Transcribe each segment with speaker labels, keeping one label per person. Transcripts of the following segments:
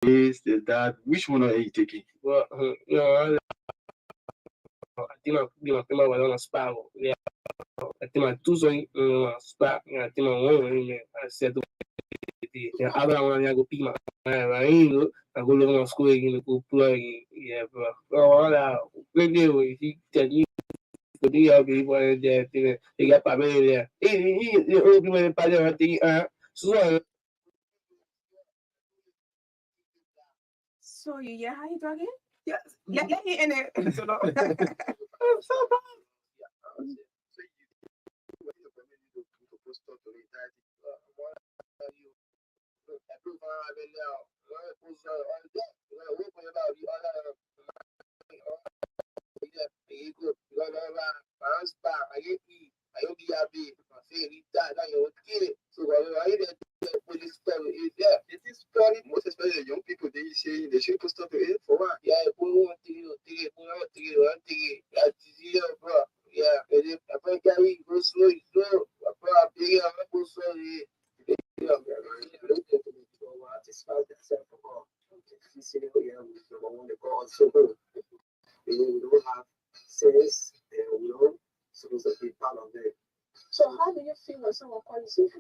Speaker 1: this, the that. Which one are you taking?
Speaker 2: Well, I think my prima was on a spa. Yeah, I think my two son on a spa. I think my one I said to the other one I go pick my I go look on school again, go play. Yeah, bro. Oh, really, he tell you. They have people there, they got family there. He open my father, I think,
Speaker 3: So you yeah, how you talking?
Speaker 2: yes.
Speaker 3: Let me in it. So no.
Speaker 2: I'm so bad.
Speaker 1: Most especially young people, they say they should post up it for what?
Speaker 2: Yeah, bro. Yeah, I think I go slow, go slowly.
Speaker 4: Satisfy themselves for physical number one, the God so good. We don't have sense and we don't supposed to be part of it.
Speaker 3: So how do you feel when someone calls you?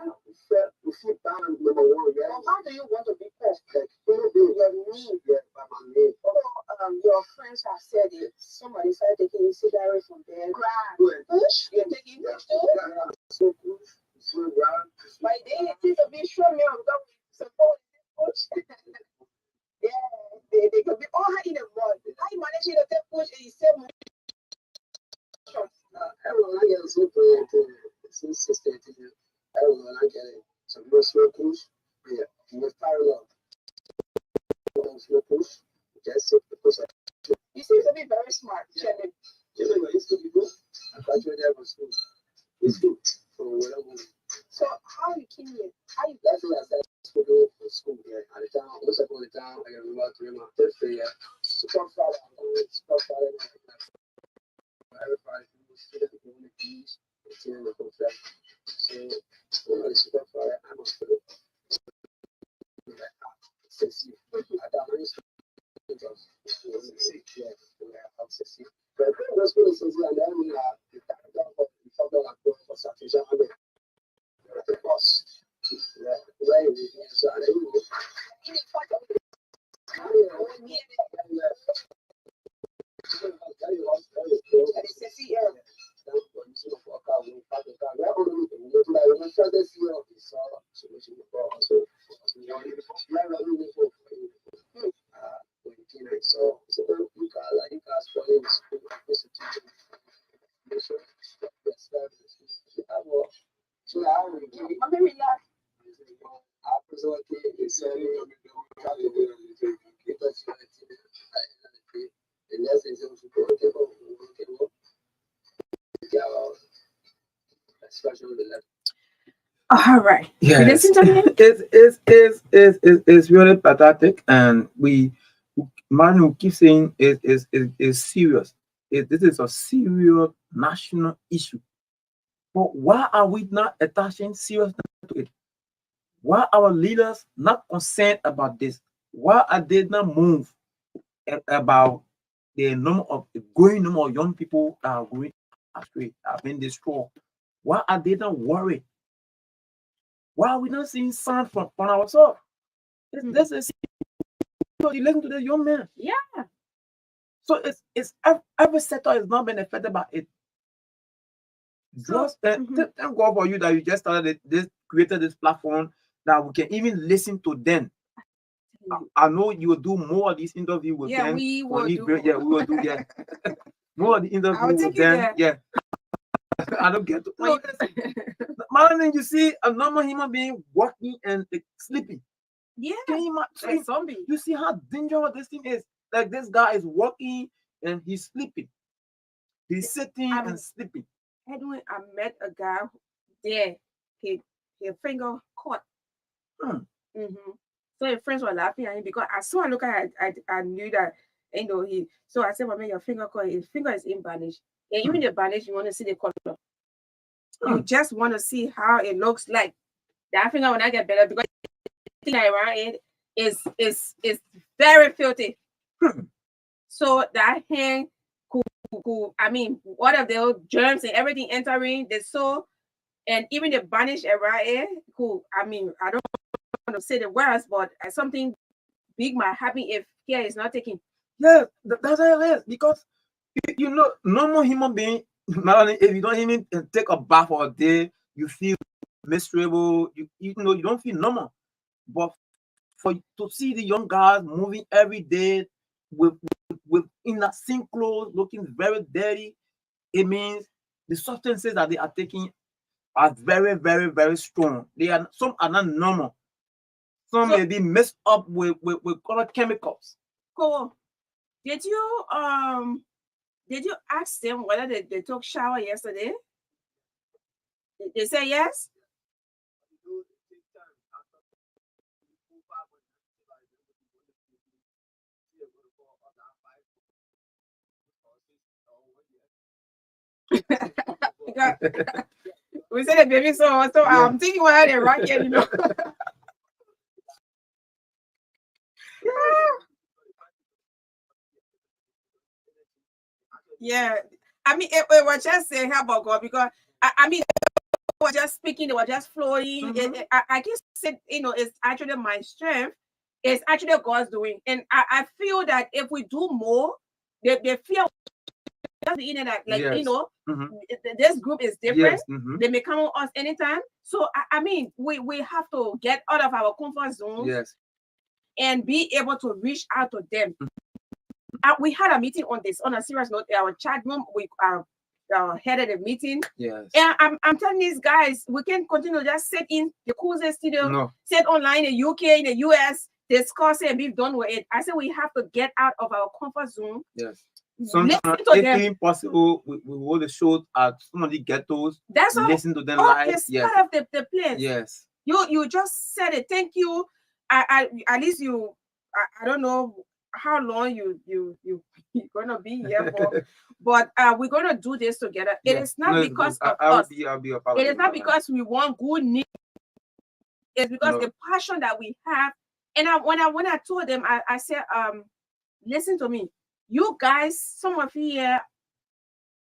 Speaker 4: We feel bad, number one, yeah.
Speaker 3: Well, how do you want to be called?
Speaker 4: Like,
Speaker 3: Your name.
Speaker 4: yeah, by my name.
Speaker 3: Your friends have said it. Somebody started taking cigarettes from there. Push? You're taking push too?
Speaker 4: Yeah, so good, so grand.
Speaker 3: By then, it is a bit sure me of God support push. Yeah, they could be all in the mud. How you managing to take push and you say
Speaker 4: Everyone I get so good, so systematic. Everyone I get it. So no slow push, yeah, with parallel. No slow push, just sit the push.
Speaker 3: you seem to be very smart, Shelly.
Speaker 4: You know, it's good to go. I graduated from school. It's good. So whatever.
Speaker 3: So how you kill it? How you
Speaker 4: That's what I said. School, yeah. At the time, once upon a time, I can remember to my fifth year. Super Friday, I'm going to Super Friday night. Everybody who was student in the beach, it's in the hotel. So, when I Super Friday, I must put it like sexy. I got many students of sexy, yeah, sexy. But I was really sexy, and then we have the family for Saturday, and the boss. Yeah, right. So I don't know.
Speaker 3: All right.
Speaker 1: Yes.
Speaker 3: You listen to me?
Speaker 5: It's really pathetic, and man who keep saying is serious. This is a serious national issue. But why are we not attaching seriousness to it? Why are our leaders not concerned about this? Why are they not moved about the growing number of young people that are going astray, have been destroyed? Why are they not worried? Why are we not seeing signs from ourselves? This is you listen to the young man.
Speaker 3: Yeah.
Speaker 5: So it's every sector is not been affected by it. Just thank God for you that you just started created this platform that we can even listen to them. I know you will do more of these interviews with them.
Speaker 3: We will do.
Speaker 5: We will do. Yeah, more of the interviews with them. Yeah, I don't get to. No, man, you see a normal human being walking and sleeping.
Speaker 3: Yeah,
Speaker 5: like
Speaker 3: zombie.
Speaker 5: You see how dangerous this thing is. Like this guy is walking and he's sleeping. He's sitting and sleeping.
Speaker 3: Edwin, I met a guy there. His finger caught. So his friends were laughing at him because as soon as I look at it, I knew that he. So I said, "Well, your finger caught. His finger is in bandage. And even the bandage, you want to see the color. You just want to see how it looks like. That finger when I get better because like around it is very filthy. So that hand could, I mean, what of the old germs and everything entering the soul, and even the banished area could, I mean, I don't want to say the words, but something big might happen if care is not taken.
Speaker 5: Yeah, that's how it is. Because you know, normal human being, Melanie, if you don't even take a bath for a day, you feel miserable. You know, you don't feel normal. But to see the young guys moving every day with in that same clothes, looking very dirty, it means the substances that they are taking are very, very, very strong. Some are not normal. Some may be mixed up with other chemicals.
Speaker 3: Cool. Did you ask them whether they took shower yesterday? They say yes. We said the baby so I'm thinking whether they're right here, you know. Yeah, I mean, it was just saying how about God, because I mean, they were just speaking, they were just flowing. I just said, you know, it's actually my strength. It's actually God's doing, and I feel that if we do more, they feel the internet, like you know, this group is different. They may come on us anytime. So I mean, we have to get out of our comfort zone, and be able to reach out to them. We had a meeting on this. On a serious note, our chat room, we headed a meeting. And I'm telling these guys, we can't continue to just sit in the Kuze studio, sit online in the UK, in the US, discuss it and be done with it. I said we have to get out of our comfort zone.
Speaker 5: Sometimes, if even possible, we hold the show at some of the ghettos.
Speaker 3: That's all.
Speaker 5: Listen to them live.
Speaker 3: It's part of the plan. You just said it. Thank you. At least you. I don't know how long you're gonna be here for, but we're gonna do this together. It is not because of us. It is not because we want good news. It's because the passion that we have. And when I told them, I said, listen to me, you guys, some of you here,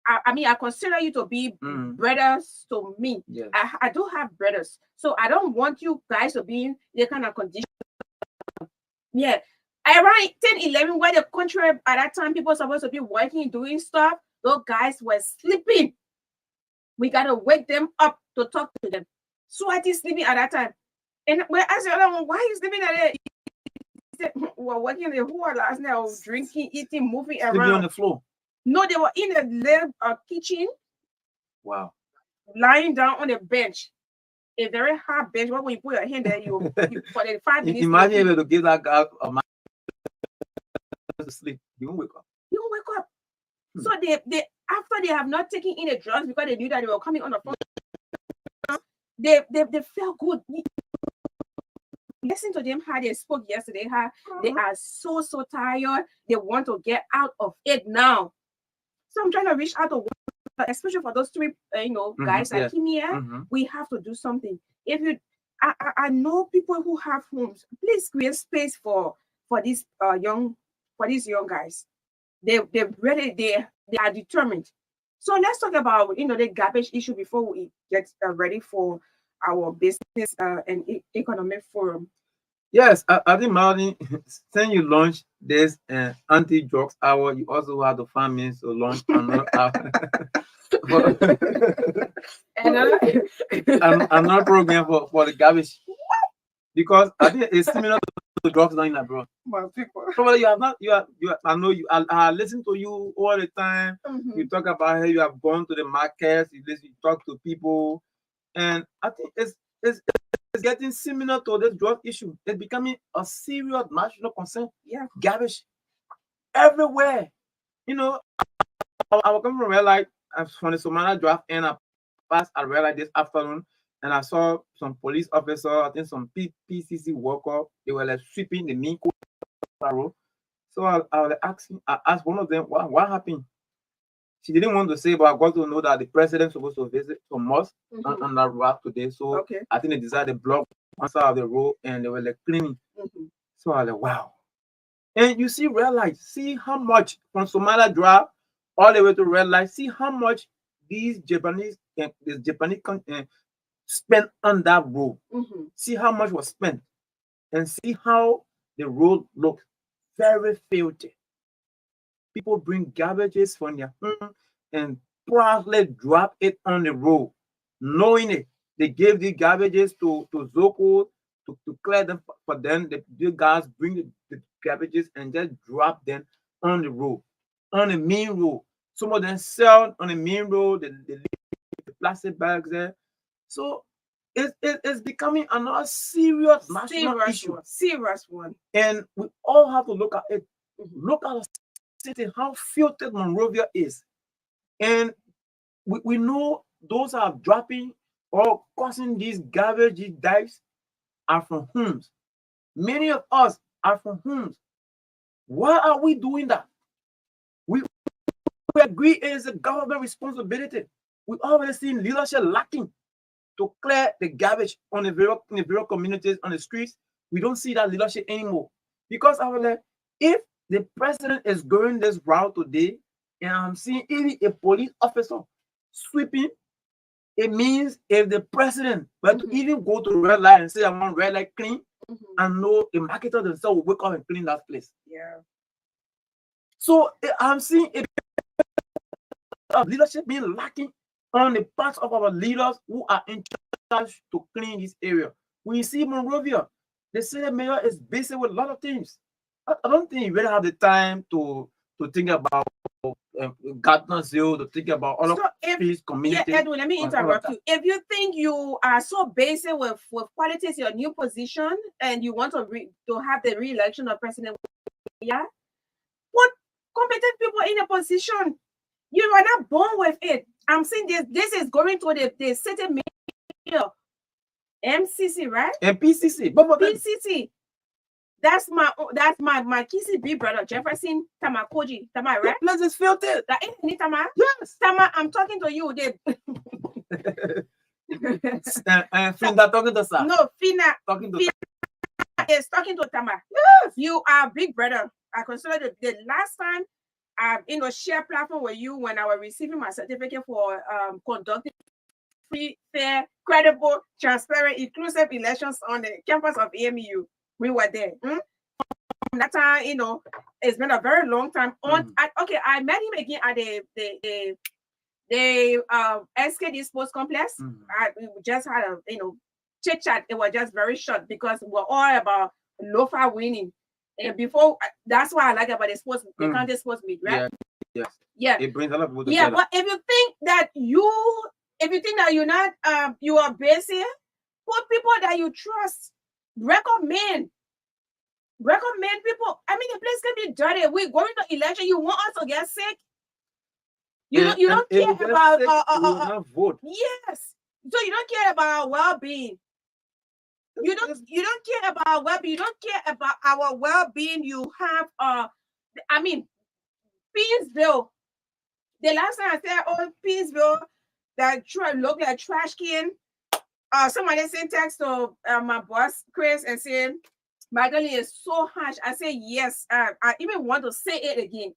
Speaker 3: I mean, I consider you to be brothers to me. I do have brothers, so I don't want you guys to be in the kind of condition. Around 10, 11, where the country at that time, people were supposed to be working, doing stuff, those guys were sleeping. We got to wake them up to talk to them. Swati sleeping at that time. And when I said, why are you sleeping at that? He said, we're working in the whole last night, drinking, eating, moving around.
Speaker 5: Sleeping on the floor?
Speaker 3: No, they were in the little kitchen.
Speaker 5: Wow.
Speaker 3: Lying down on the bench. A very hard bench. When you put your hand there, you for the 5 minutes.
Speaker 5: Imagine able to give that guy a man to sleep. You won't wake up.
Speaker 3: You won't wake up. So they after they have not taken in the drugs because they knew that they were coming on the phone, they felt good. Listen to them how they spoke yesterday, how they are so tired. They want to get out of it now. So I'm trying to reach out to one, especially for those three guys that came here. We have to do something. If you I know people who have homes, please create space for these young guys. They are determined. So let's talk about the garbage issue before we get ready for our business and economic forum.
Speaker 5: Yes, I think Melanie, since you launched this anti-drugs hour, you also have the families to launch another hour. another program for the garbage, because I think it's similar to drugs now in abroad. Probably I listen to you all the time. You talk about how you have gone to the markets, you talk to people, and I think it's getting similar to this drug issue. It's becoming a serious national concern. Garbage everywhere. I was coming from red light from the Somali draft, and I passed at red light this afternoon, and I saw some police officer, I think some PCC worker, they were like sweeping the main road. So I asked one of them, what happened? She didn't want to say, but I got to know that the president supposed to visit some mosque on that route today. So I think they decided to block one side of the road, and they were like cleaning. So I was like, wow. And you see red light, see how much from Somalia Drive all the way to red light, see how much these Japanese spent on that road. See how much was spent, and see how the road looked very filthy. People bring garbages from their home and proudly drop it on the road, knowing it. They gave the garbages to Zoko to clear them for them. The guys bring the garbages and just drop them on the road, on the main road. Some of them sell on the main road, they leave the plastic bags there. So it's becoming another serious national issue.
Speaker 3: Serious one.
Speaker 5: And we all have to look at it. Look at the city, how filthy Monrovia is. And we know those are dropping or causing these garbage, these dives are from homes. Many of us are from homes. Why are we doing that? We agree it is a government responsibility. We already seen leadership lacking to clear the garbage on the various communities, on the streets. We don't see that leadership anymore. Because I was like, if the president is going this route today, and I'm seeing even a police officer sweeping, it means if the president were to even go to red light and say, I want red light clean, I know the marketer themselves will wake up and clean that place.
Speaker 3: Yeah.
Speaker 5: So I'm seeing a bit of leadership being lacking on the parts of our leaders who are in charge to clean this area. When you see Monrovia, the city mayor is busy with a lot of things. I don't think you really have the time to think about Gardner's Hill, to think about all of these communities.
Speaker 3: Yeah, Edwin, let me interrupt you. If you think you are so busy with politics, your new position, and you want to have the re-election of President, yeah, put competent people in a position. You are not born with it. I'm saying this is going to the city mayor, MCC, right?
Speaker 5: MPCC,
Speaker 3: PCC. That's my Kisi big brother Jefferson Tamakoji. Tama, right?
Speaker 5: The place is filthy.
Speaker 3: That ain't Tama.
Speaker 5: Yes.
Speaker 3: Tama, I'm talking to you.
Speaker 5: Finda talking to Sa.
Speaker 3: No, Fina is talking to Tama.
Speaker 5: Yes.
Speaker 3: You are big brother. I consider the last time I share platform with you when I was receiving my certificate for conducting free, fair, credible, transparent, inclusive elections on the campus of AMU. We were there. That time, it's been a very long time. I met him again at the SKD Sports Complex. We just had a chit chat. It was just very short because we're all about Lofa winning. And before, that's why I like about the sports, the county sports meet, right? Yeah.
Speaker 5: It brings a lot of people together.
Speaker 3: Yeah, but if you think that you're not, you are busy, put people that you trust. Recommend people. I mean, the place can be dirty. We're going to election. You want us to get sick? You don't care about
Speaker 5: vote.
Speaker 3: Yes. So you don't care about our well-being. You don't care about well-being. You don't care about our well-being. You have Peaceville. The last time I said, Peaceville, that look like trash can. Somebody sent text to my boss Chris and said, Magdalene is so harsh. I say yes. I even want to say it again.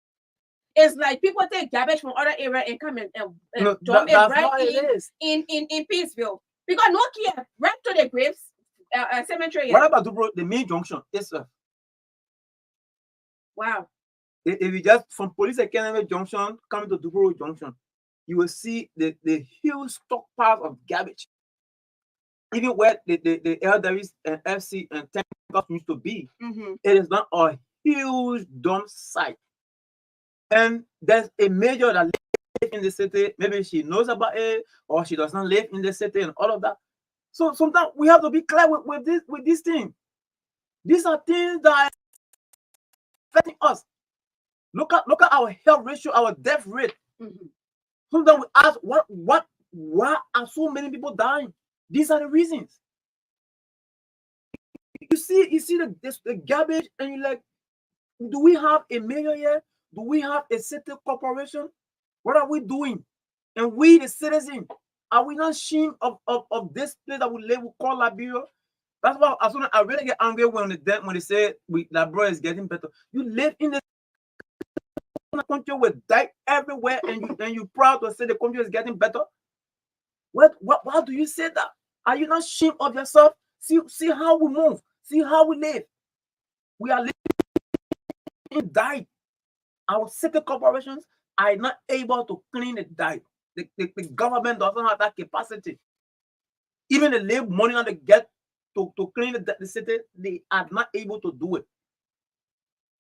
Speaker 3: It's like people take garbage from other areas and come and dump it right in Peaceville. Because no care, right to the graves cemetery.
Speaker 5: What about the main junction itself?
Speaker 3: Wow.
Speaker 5: If you just from Police Academy Junction coming to Dubro Junction, you will see the huge stockpile of garbage. Even where the elderly and FC and Tank used to be, it is not a huge dump site. And there's a major that lives in the city. Maybe she knows about it, or she does not live in the city, and all of that. So sometimes we have to be clear with this thing. These are things that are affecting us. Look at our health ratio, our death rate. Sometimes we ask, why are so many people dying? These are the reasons. You see the garbage, and you're like, do we have a mayor here? Do we have a city corporation? What are we doing? And we, the citizens, are we not ashamed of this place that we live, we call Liberia? That's why as soon as I really get angry when they say that bro is getting better. You live in a country with dirt everywhere, and you proud to say the country is getting better. Why do you say that? Are you not ashamed of yourself? See how we move. See how we live. We are living in dirt. Our city corporations are not able to clean the dirt. The government doesn't have that capacity. Even the live money that they get to clean the city, they are not able to do it.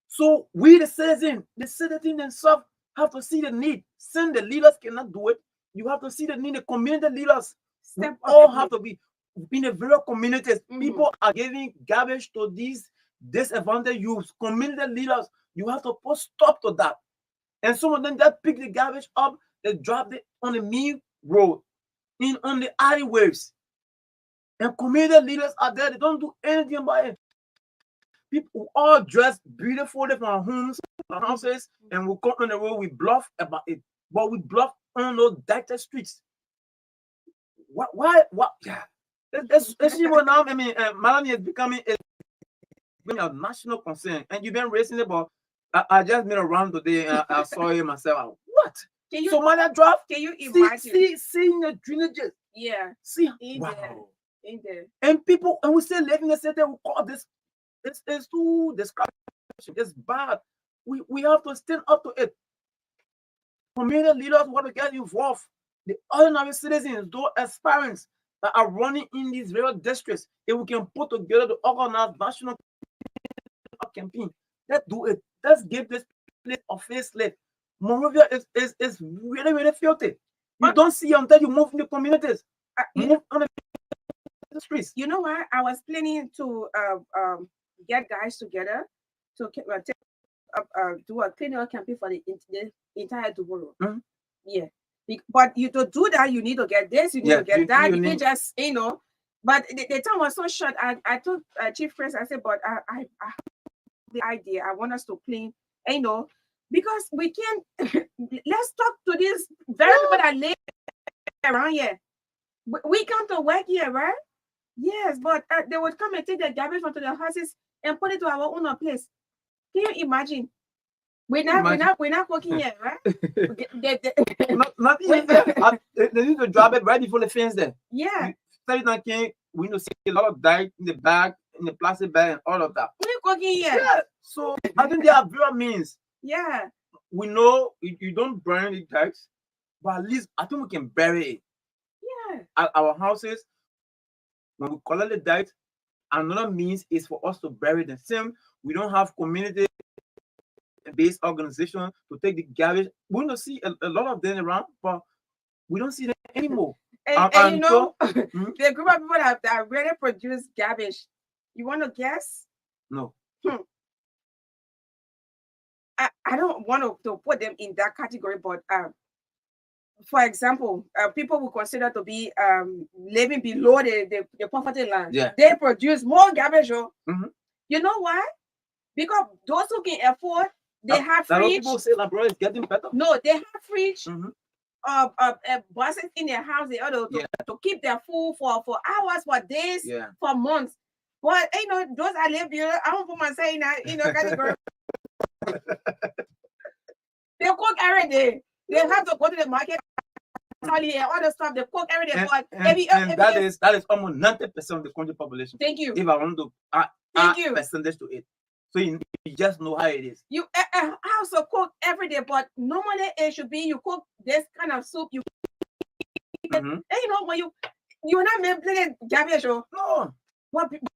Speaker 5: So we, the citizen themselves have to see the need. Since the leaders cannot do it, you have to see the need. The community leaders all have to be in the various communities. People are giving garbage to these disadvantaged youths. Community leaders, you have to put stop to that. And some of them just pick the garbage up, they drop it on the main road, on the alleyways. And community leaders are there, they don't do anything about it. People all dressed beautifully from our homes, our houses, and we come on the road, we bluff about it. But we bluff on those dirty streets. Why? Yeah. It's now, I mean, Melanie is becoming a national concern. And you've been raising it, but I just made a round today and I saw it myself. What? Somalia draft?
Speaker 3: Can you imagine?
Speaker 5: Seeing the drainages.
Speaker 3: Yeah.
Speaker 5: See,
Speaker 3: wow. In there.
Speaker 5: And people, and we still live in the city, we call this. It's too disgusting. It's bad. We have to stand up to it. Community leaders want to get involved. The ordinary citizens, those aspirants that are running in these various districts, if we can put together the organized national campaign, let's do it. Let's give this place a facelift. Monrovia is really, really filthy. You don't see until you move in the communities. Move on the streets.
Speaker 3: You know what? I was planning to get guys together to do a cleanup campaign for the entire Dubolo. Yeah. But to do that, you need to get this, you need to get that. You can just, but the time was so short. I told Chief Chris, I said, but I the idea. I want us to clean, because we can. Let's talk to these very people that live around here. We come to work here, right? Yes, but they would come and take the garbage from their houses and put it to our own place. Can you imagine? We're not working here, right?
Speaker 5: not even there. They need to drop it right before the fence there.
Speaker 3: Yeah.
Speaker 5: We need to see a lot of dye in the bag, in the plastic bag, and all of that.
Speaker 3: We're working here.
Speaker 5: Yeah. So I think there are various means.
Speaker 3: Yeah.
Speaker 5: We know you don't burn the dyes, but at least I think we can bury it.
Speaker 3: Yeah.
Speaker 5: At our houses, when we collect the dyes, another means is for us to bury them. Same, we don't have community-based organization to take the garbage. We don't see a lot of them around, but we don't see them anymore.
Speaker 3: And the group of people that really produce garbage, you want to guess?
Speaker 5: No.
Speaker 3: I don't want to put them in that category, but for example, people who consider to be living below the poverty line.
Speaker 5: Yeah.
Speaker 3: They produce more garbage. You know why? Because those who can afford, they have fridge.
Speaker 5: People say that, bro, it's getting better.
Speaker 3: No, they have fridge. Boxes in their house in order to keep their food for hours, for days, for months. But those I live here, I don't put myself in that category. They cook every day. They have to go to the market, all the stuff. They cook every day.
Speaker 5: That is almost 90% of the country population.
Speaker 3: Thank you.
Speaker 5: If I want to add percentage to it, so you just know how it is.
Speaker 3: You also cook every day, but normally it should be you cook this kind of soup. You and when you're not making garbage.
Speaker 5: No.
Speaker 3: What people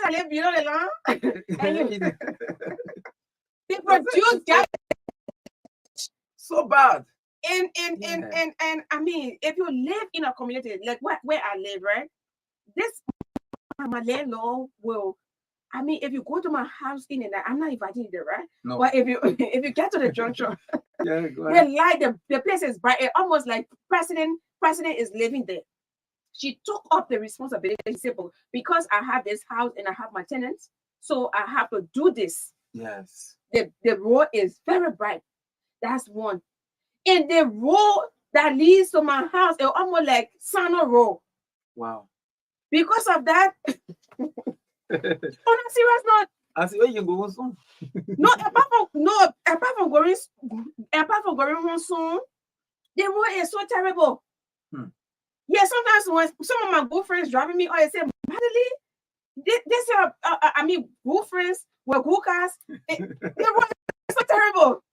Speaker 3: I live below the land. They produce garbage.
Speaker 5: So bad.
Speaker 3: And I mean, if you live in a community like where I live, right? This my landlord will. I mean, if you go to my house in the night, I'm not inviting you there, right?
Speaker 5: No.
Speaker 3: But if you get to the junction,
Speaker 5: go ahead.
Speaker 3: The place is bright. It almost like president is living there. She took up the responsibility. She said, because I have this house and I have my tenants, so I have to do this.
Speaker 5: Yes.
Speaker 3: The road is very bright. That's one. And the road that leads to my house is almost like Sano Road.
Speaker 5: Wow.
Speaker 3: Because of that, on a serious note,
Speaker 5: I see where you can go soon.
Speaker 3: apart from going home soon, the road is so terrible. Yeah, sometimes when some of my good friends driving me, or they say, Madeline, this I mean, good friends with good cars, the road is so terrible.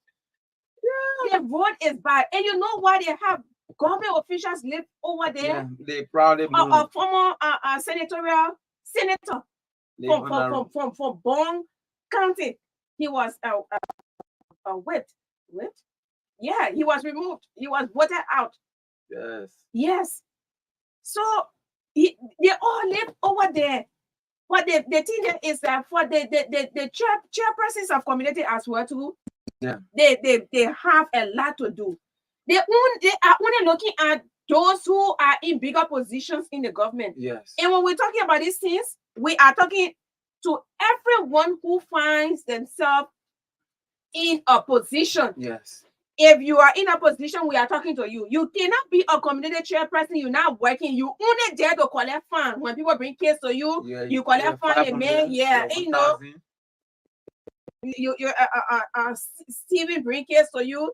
Speaker 3: Yeah. The road is bad, and you know why they have government officials live over there?
Speaker 5: Yeah, they proudly
Speaker 3: A former senator from Bong County. He was whipped. Yeah, he was removed. He was voted out. Yes. So they all live over there. But the thing there is that for the chairpersons of community as well too, they have a lot to do. They are only looking at those who are in bigger positions in the government.
Speaker 5: Yes.
Speaker 3: And when we're talking about these things, we are talking to everyone who finds themselves in a position.
Speaker 5: Yes.
Speaker 3: If you are in a position, we are talking to you. You cannot be a community chairperson. You're not working. You only there to collect funds. When people bring kids to you, you collect funds. You know, Steven bring kids to you,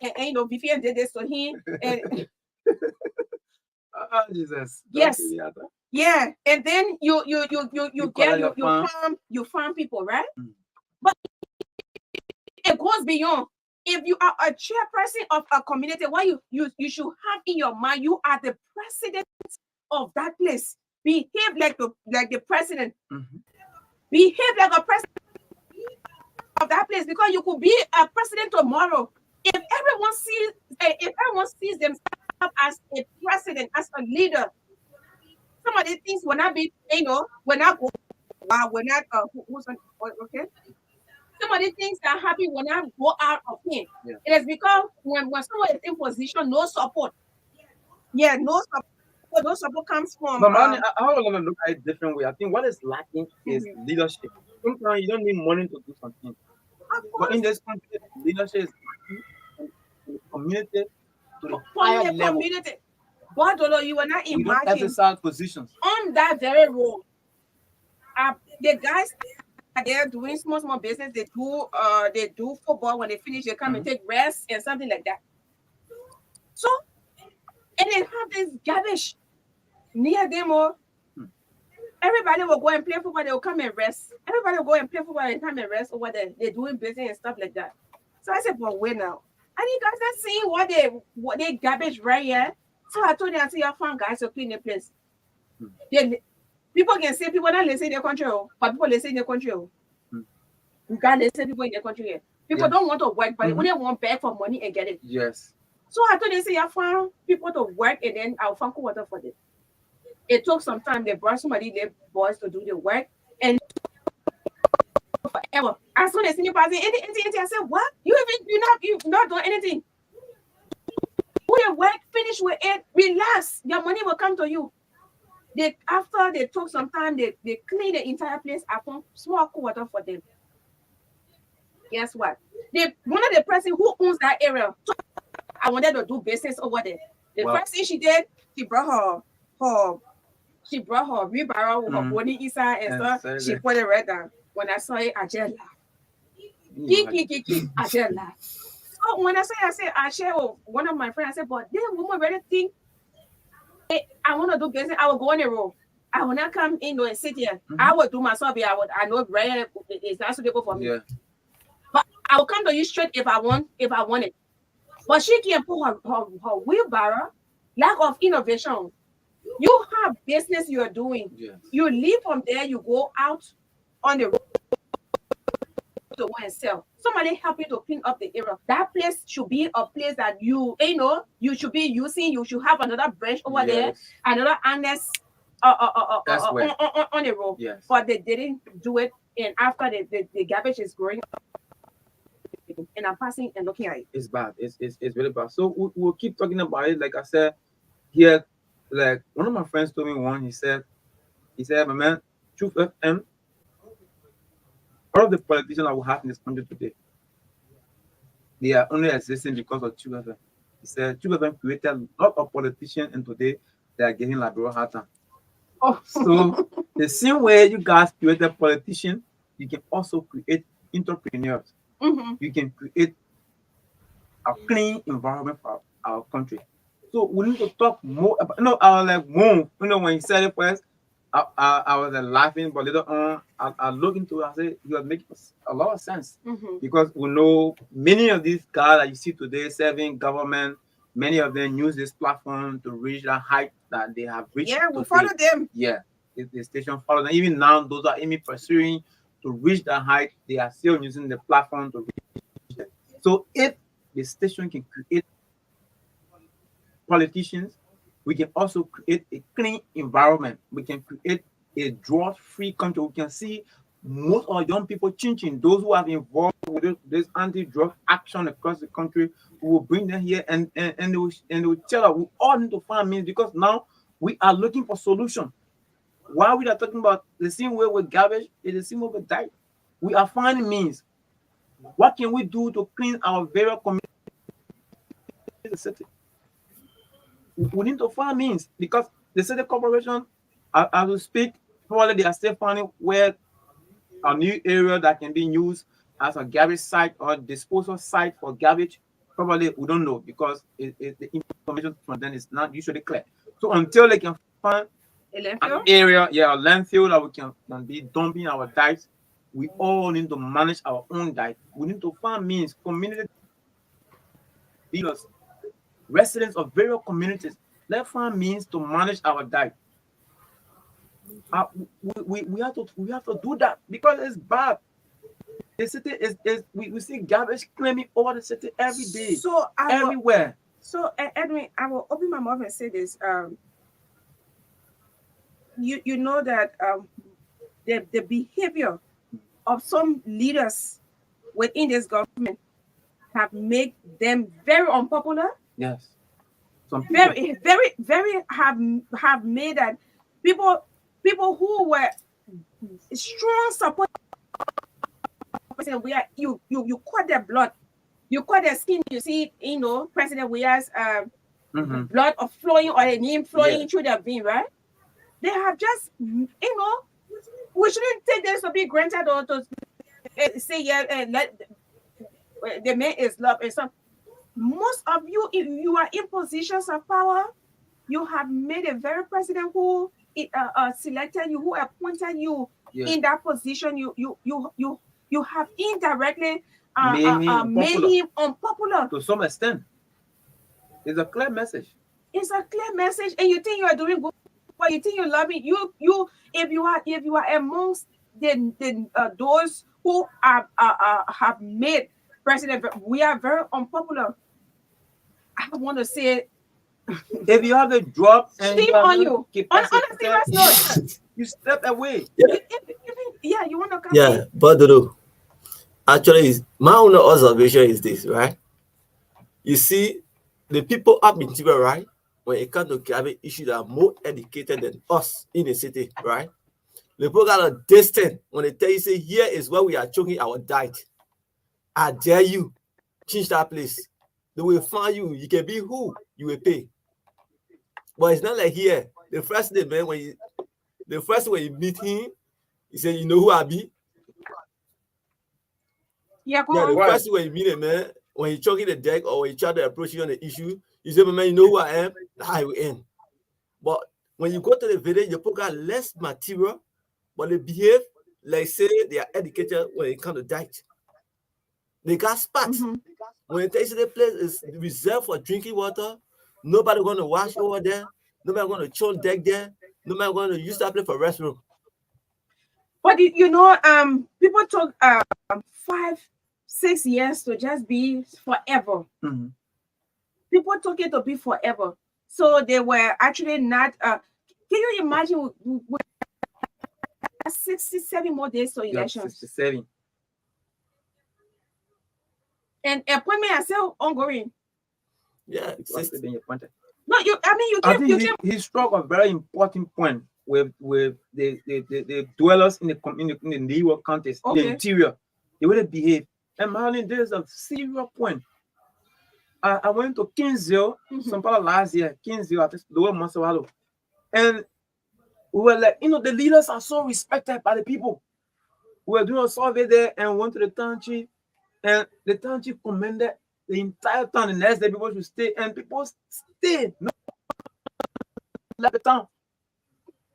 Speaker 3: and you know, Vivian did this to him. And
Speaker 5: Jesus.
Speaker 3: Yes. Yeah, and then you farm people, right? But it goes beyond. If you are a chairperson of a community, what you should have in your mind, you are the president of that place. Behave like the president. Behave like a president of that place, because you could be a president tomorrow. If everyone sees themselves as a president, as a leader, some of these things will not be, you know, will not go. Okay. Some of the things that happen when I go out of him.
Speaker 5: Yeah.
Speaker 3: It is because when someone is in position, no support. Yeah, no support. No support comes from.
Speaker 5: But man, I want to look at it different way. I think what is lacking is leadership. Sometimes you don't need money to do something. But in this country, leadership is lacking in the community to the higher level.
Speaker 3: But you were not imagine.
Speaker 5: We don't exercise positions
Speaker 3: On that very road. The guys they're doing small business. They do football. When they finish, they come and take rest and something like that. So, and they have this garbage near them. Everybody will go and play football. They will come and rest. Everybody will go and play football and come and rest over there. They're doing business and stuff like that. So I said, but wait now. And you guys are seeing what they garbage right here. So I told them, I said, you found guys to clean the place. People can say people don't listen in their country, but people listen in their country. You can't listen people in their country here. People don't want to work, but they only want beg for money and get it.
Speaker 5: Yes.
Speaker 3: So I told them, say, I found people to work, and then I'll find water for them. It took some time. They brought somebody, their boys, to do the work, and forever. As soon as you pass it, I said, what? You've not done anything. Do your work, finish with it, relax. Your money will come to you. After they took some time, they cleaned the entire place. I found small water for them. Guess what? One of the person who owns that area, I wanted to do business over there. The first thing she did, she brought her wheelbarrow with her body inside and stuff. She put it right down. When I saw it, I just laughed. I just laughed. So when I shared with one of my friends, I said, but this woman really think I want to do business. I will go on the road. I will not come in and sit here. I will do myself. I know it's not suitable for me. Yeah. But I will come to you straight if I want it. But she can put her wheelbarrow, lack of innovation. You have business you are doing. Yes. You leave from there, you go out on the road to go and sell. Somebody help you to clean up the area. That place should be a place that you should be using. You should have another branch over there, another annex on the road. Yes. But they didn't do it. And after the garbage is growing up, and I'm passing and looking at it.
Speaker 5: It's bad. It's really bad. So we'll keep talking about it. Like I said, here, like one of my friends told me one. He said, my man, Truth FM, all of the politicians that we have in this country today, they are only existing because of Truth FM. He said Truth FM created a lot of politicians, and today they are getting like real hard time.
Speaker 3: Oh.
Speaker 5: So the same way you guys created politicians, you can also create entrepreneurs. You can create a clean environment for our country. So we need to talk more about. I was like, boom. When you said it first, I was laughing, but later on, I look into it. I said, you are making a lot of sense because we know many of these guys that you see today serving government. Many of them use this platform to reach the height that they have reached.
Speaker 3: Yeah, we
Speaker 5: today.
Speaker 3: follow them.
Speaker 5: Yeah, the station follow them. Even now, those are even pursuing to reach the height. They are still using the platform to reach them. So if the station can create politicians, we can also create a clean environment. We can create a drug-free country. We can see most of our young people changing. Those who have involved with this anti-drug action across the country, we will bring them here and they will tell us we all need to find means because now we are looking for solutions. While we are talking about the same way with garbage, it's the same way with diet. We are finding means. What can we do to clean our various communities in the city? We need to find means because the city corporation, as we speak, probably they are still finding where a new area that can be used as a garbage site or disposal site for garbage. Probably we don't know because the information from them is not usually clear. So until they can find an area, a landfill that we can be dumping our diets, we all need to manage our own diet. We need to find means, community leaders, residents of various communities, let's find means to manage our diet. We have to do that because it's bad. The city is we see garbage claiming over the city every day, everywhere.
Speaker 3: So Edwin, I will open my mouth and say this. You know that the behavior of some leaders within this government have made them very unpopular.
Speaker 5: Yes.
Speaker 3: Very have made that people who were strong support. You cut their blood, you cut their skin. You see, President Weah's blood of flowing or the name flowing through their vein, right? They have just, we shouldn't take this to be granted or to say let the man is love and some. Most of you, if you are in positions of power, you have made a very president who selected you, who appointed you in that position. You have indirectly made him unpopular
Speaker 5: to some extent. It's a clear message.
Speaker 3: It's a clear message, and you think you are doing good, but you think you're loving. If you are amongst those who have made president, we are very unpopular. I want to say,
Speaker 5: if you have a drop and
Speaker 3: shame on you.
Speaker 5: Honestly, you step away.
Speaker 3: You want to come?
Speaker 6: Yeah, but actually, my own observation is this, right? You see, the people up in Tiba, right? When it comes to garbage issues that are more educated than us in the city, right? The people got a distance when they tell you, say, here is where we are choking our diet. I dare you, change that place. They will find you. You can be who you will pay. But it's not like here. The first day, man, when you meet him, he say, you know who I be?
Speaker 3: The
Speaker 6: first day when you meet him, man, when he choking the deck or when he try to approach you on the issue, you say, man, you know who I am? I will end. But when you go to the village, you got less material, but they behave like say they are educated when it comes to diet. They got spots. When they say the place is reserved for drinking water, nobody going to wash over there. Nobody going to chill deck there. Nobody going to use that place for restroom.
Speaker 3: But people took 5-6 years to just be forever. People took it to be forever. So they were actually not. Can you imagine? 67 more days to elections.
Speaker 5: 67.
Speaker 3: And appointment are still ongoing.
Speaker 6: Yeah,
Speaker 5: being appointed.
Speaker 3: No, you can't.
Speaker 5: He struck a very important point with the dwellers in the New York counties, the interior, the way they behave. And Marlon, there's a serious point. I went to Kingsville some part last year. Kingsville, I think the whole month ago, and We were like, the leaders are so respected by the people. We were doing a survey there and went to the town chief, and the town chief commended the entire town. The next day, people should stay, and people stayed. No, left the town.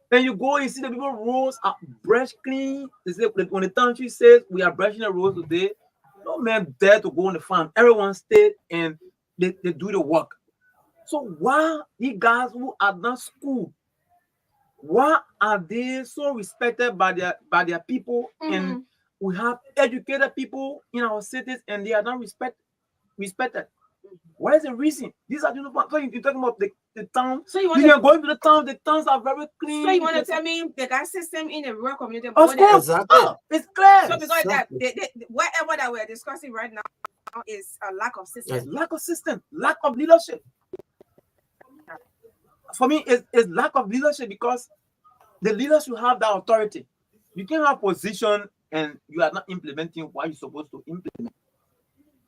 Speaker 5: Then you go, you see the people roads are brush clean. They say when the town chief says we are brushing the roads today, no man dare to go on the farm. Everyone stayed and they do the work. So why these guys who are not school, why are they so respected by their people? And we have educated people in our cities and they are not respected. What is the reason? These are so you're talking about the town. So you can go into the town. The towns are very clean.
Speaker 3: So you want to tell me they got system in the rural community?
Speaker 5: Of course,
Speaker 6: exactly.
Speaker 5: It's clear.
Speaker 3: So because that whatever that we're discussing right now is a lack of system.
Speaker 5: Yes, lack of system, lack of leadership. For me, it's lack of leadership because the leaders should have that authority. You can't have position and you are not implementing what you're supposed to implement.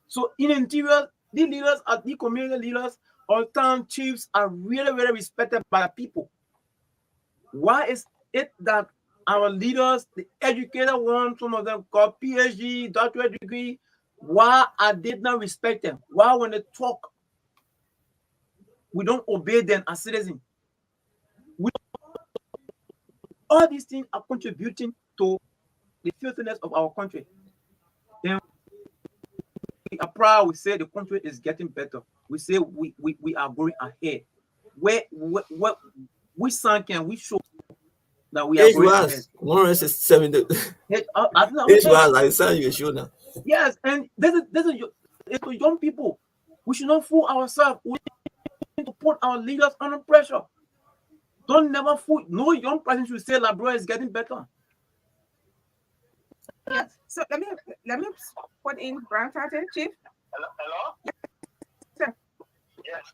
Speaker 5: So in interior, the leaders, the community leaders, or town chiefs are really, really respected by the people. Why is it that our leaders, the educated ones, some of them got PhD, doctorate degree, why are they not respected? Why when they talk, we don't obey them as citizens? All these things are contributing to the filthiness of our country. Then we are proud, we say the country is getting better. We say we are going ahead. Where we sank and we show that we are going ahead.
Speaker 6: 170. I said you show now.
Speaker 5: Yes, and it's to young people. We should not fool ourselves. We need to put our leaders under pressure. Don't never fool. No young person should say that bro is getting better.
Speaker 3: Yes. So let me put in Brown Tartan, Chief.
Speaker 1: Hello?
Speaker 3: Yes, sir.
Speaker 1: Yes.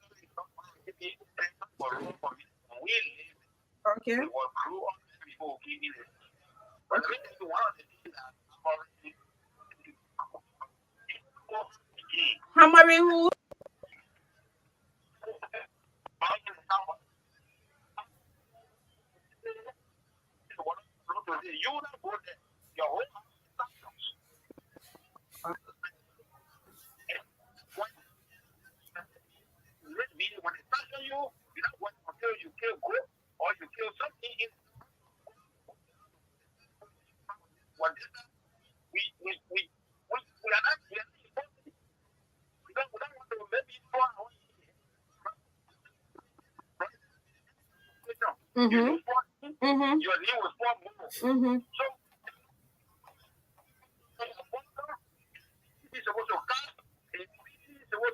Speaker 3: Okay. Hammering who?
Speaker 1: When they touch on you, you don't want until you kill good or you kill something in what we are not because we don't want to maybe for our your name was for more. So it's supposed to come, it's supposed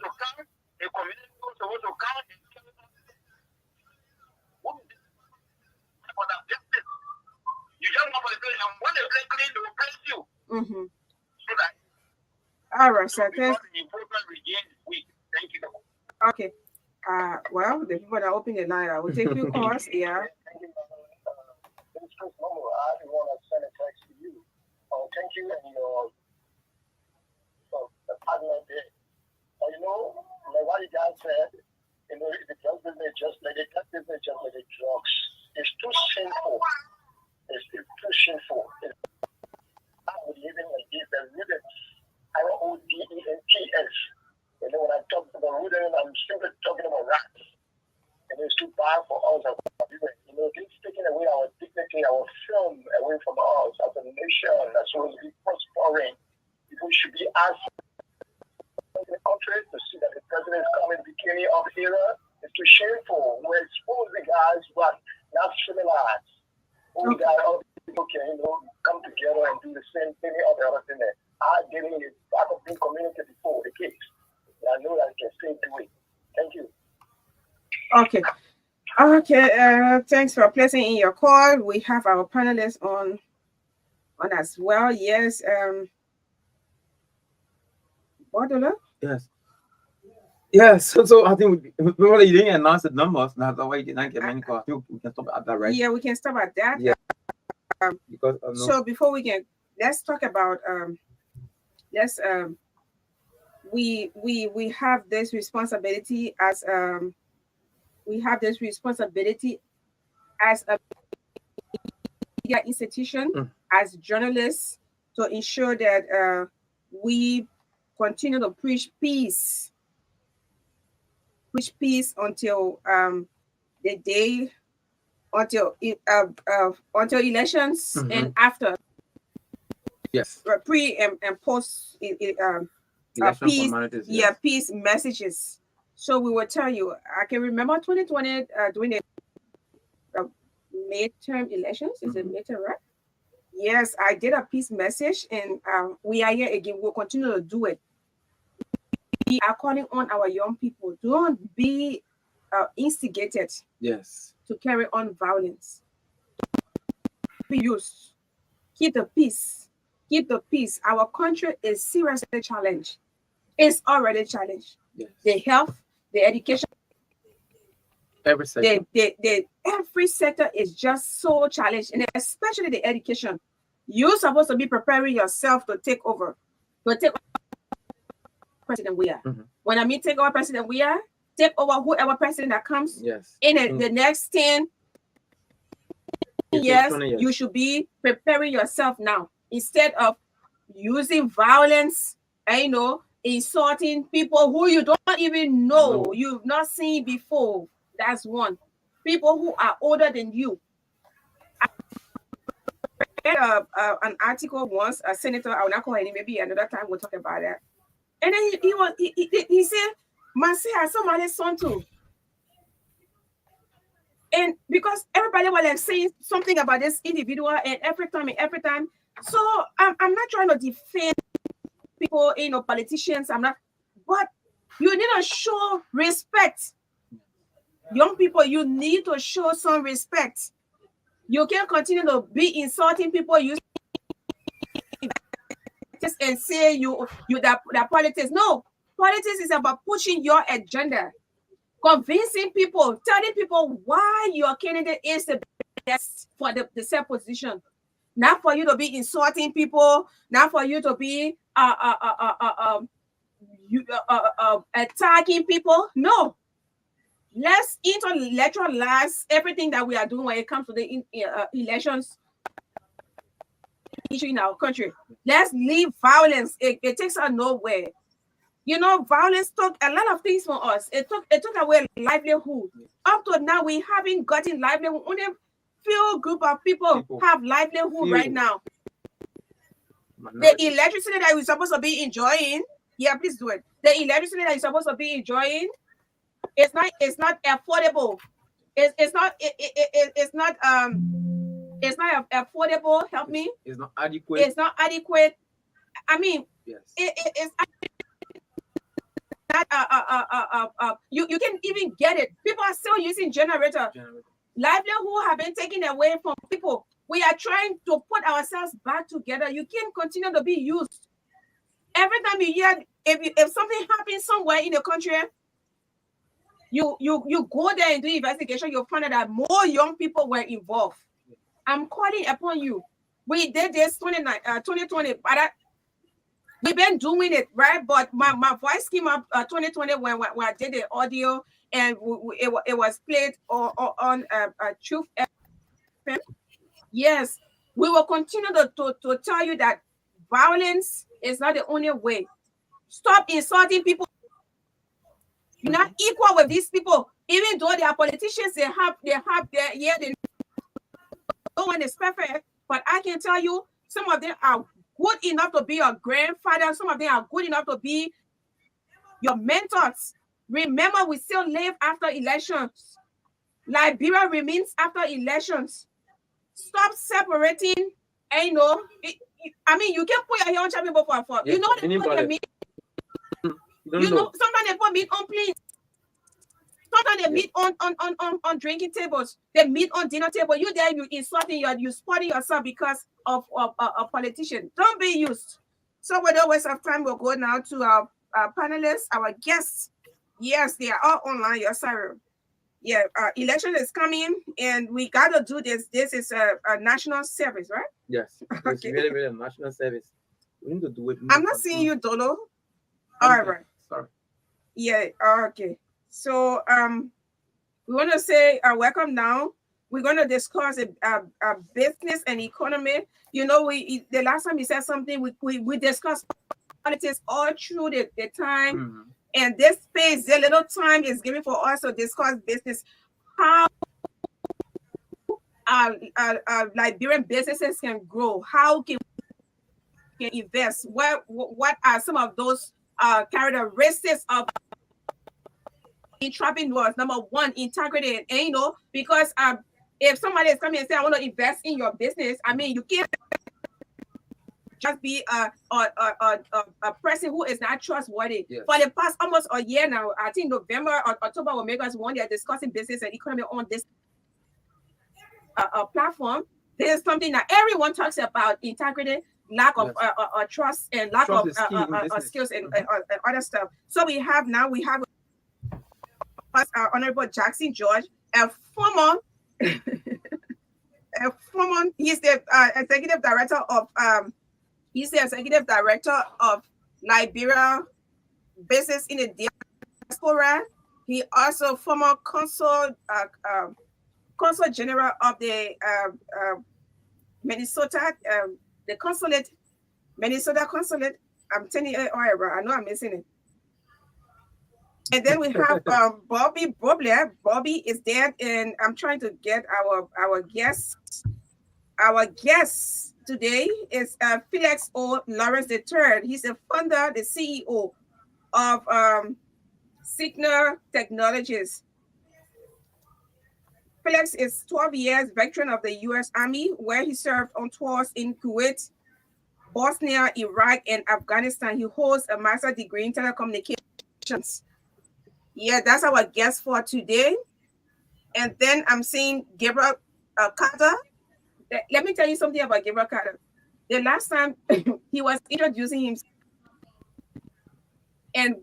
Speaker 1: to come, a community is supposed to come. You just want to play, and when they play clean, they will praise you. So that
Speaker 3: all right, sir.
Speaker 1: the improvement regain is weak. Thank you.
Speaker 3: Okay. Well, the people that open the line, I will take few calls. Yeah.
Speaker 1: Thank you. I want to send a text to you. Thank you and your partner there. But like what you guys said, the drug business just like the drugs. It's too sinful. It's too shameful. I'm living like this. The rodents, RODENTS. When I talk about rodents, I'm simply talking about rats. And it's too bad for us as people. It's taking away our dignity, our film away from us as a nation that's supposed to be prospering. People should be asked in the country to see that the president is coming beginning of the era. It's too shameful. We're exposing guys who are not civilized. Who got all people can come together and do the same thing or the other thing. I did it in the back of the community before the kids. I know that I can still do it. Thank you.
Speaker 3: Okay. Okay. Thanks for placing in your call. We have our panelists on as well. Yes. Bodola?
Speaker 5: Yes. Yes. So I think you didn't announce the numbers. That's why you did not get many calls. I think we can stop at that, right?
Speaker 3: Yeah, we can stop at that.
Speaker 5: Yeah. Because
Speaker 3: so before we can, let's talk about we have this responsibility as media institution, as journalists, to ensure that we continue to preach peace until the day, until elections and after.
Speaker 5: Yes.
Speaker 3: Pre and post peace, peace messages. So we will tell you. I can remember 2020 during the midterm elections. Is it midterm, right? Yes, I did a peace message, and we are here again. We'll continue to do it. We are calling on our young people. Don't be instigated.
Speaker 5: Yes.
Speaker 3: To carry on violence. Be used. Keep the peace. Keep the peace. Our country is seriously challenged. It's already challenged.
Speaker 5: Yes.
Speaker 3: The health, the education,
Speaker 5: every sector.
Speaker 3: Every sector is just so challenged, and especially the education. You're supposed to be preparing yourself to take over. President we are. When I mean take over president we are, take over whoever president that comes.
Speaker 5: Yes.
Speaker 3: In the next 10 years, you should be preparing yourself now instead of using violence, insulting people who you don't even know, you've not seen before. That's one. People who are older than you. I read an article once, a senator, I will not call him, maybe another time we'll talk about that. And then he said, Marcy has somebody's son too. And because everybody was like saying something about this individual, and every time. So I'm not trying to defend people, politicians. I'm not, but you need to show respect. Young people, you need to show some respect. You can't continue to be insulting people. You and say that politics. No, politics is about pushing your agenda, convincing people, telling people why your candidate is the best for the said position. Not for you to be insulting people, not for you to be attacking people. No. Let's intellectualize everything that we are doing when it comes to the elections issue in our country. Let's leave violence. It takes us nowhere. Violence took a lot of things from us. It took away livelihood. Up to now, we haven't gotten livelihood. Only few group of people have livelihood right now. The electricity that we're supposed to be enjoying, please do it. The electricity that you're supposed to be enjoying, it's not affordable. It's not affordable. Help me.
Speaker 5: It's not adequate.
Speaker 3: It's not adequate. I mean,
Speaker 5: yes.
Speaker 3: It's not you can even get it. People are still using generator. Livelihood have been taken away from people. We are trying to put ourselves back together. You can't continue to be used. Every time you hear if something happens somewhere in the country, you go there and do investigation, you'll find out that more young people were involved. I'm calling upon you. We did this 2020, but we've been doing it, right? But my voice came up 2020 when I did the audio, and it was played on Truth FM. Yes, we will continue to tell you that violence is not the only way. Stop insulting people. You're not equal with these people, even though they are politicians. They have their no one is perfect, but I can tell you, some of them are good enough to be your grandfather. Some of them are good enough to be your mentors. Remember, we still live after elections. Liberia remains after elections. Stop separating. I mean, you can put your hair on champion before.
Speaker 5: Yes,
Speaker 3: you know what they mean? Sometimes they put meat on plates. Sometimes they meet on drinking tables. They meet on dinner table. You there, you insulting, you spotting yourself because of a politician. Don't be used. So with no waste of time, we'll go now to our panelists, our guests. Yes, they are all online. Yes, sir. Yeah, election is coming, and we gotta do this. This is a national service, right?
Speaker 5: Yes, it's really, really a national service. We need to do it.
Speaker 3: I'm not seeing you, Dolo. All right.
Speaker 5: Sorry.
Speaker 3: Yeah. Okay. So we want to say welcome now we're going to discuss a business and economy. You know, the last time you said something, we discussed politics all through the time. And this space, the little time is given for us to discuss business. How Liberian businesses can grow. How can we invest? What are some of those characteristics of entrepreneurs? Number one, integrity. And you know, because if somebody is coming and say, I want to invest in your business, I mean, you can't just be a person who is not trustworthy. Yes. For the past almost a year now, I think November or October will make us one year discussing business and economy on this platform. There's something that everyone talks about: integrity, lack of trust, and lack of skills and other stuff. So we have Honorable Jackson George, a former he's the executive director of Liberia Business in the Diaspora. He also former consul general of the Minnesota consulate. I'm telling you, I know I'm missing it. And then we have Bobby Bobler. Bobby is there, and I'm trying to get our guest. Our guest today is Felix O. Lawrence III. He's the founder, the CEO of Signal Technologies. Felix is 12 years veteran of the U.S. Army, where he served on tours in Kuwait, Bosnia, Iraq, and Afghanistan. He holds a master's degree in telecommunications. Yeah, that's our guest for today. And then I'm seeing Gabriel Carter. Let me tell you something about Gabriel Carter. The last time he was introducing himself, and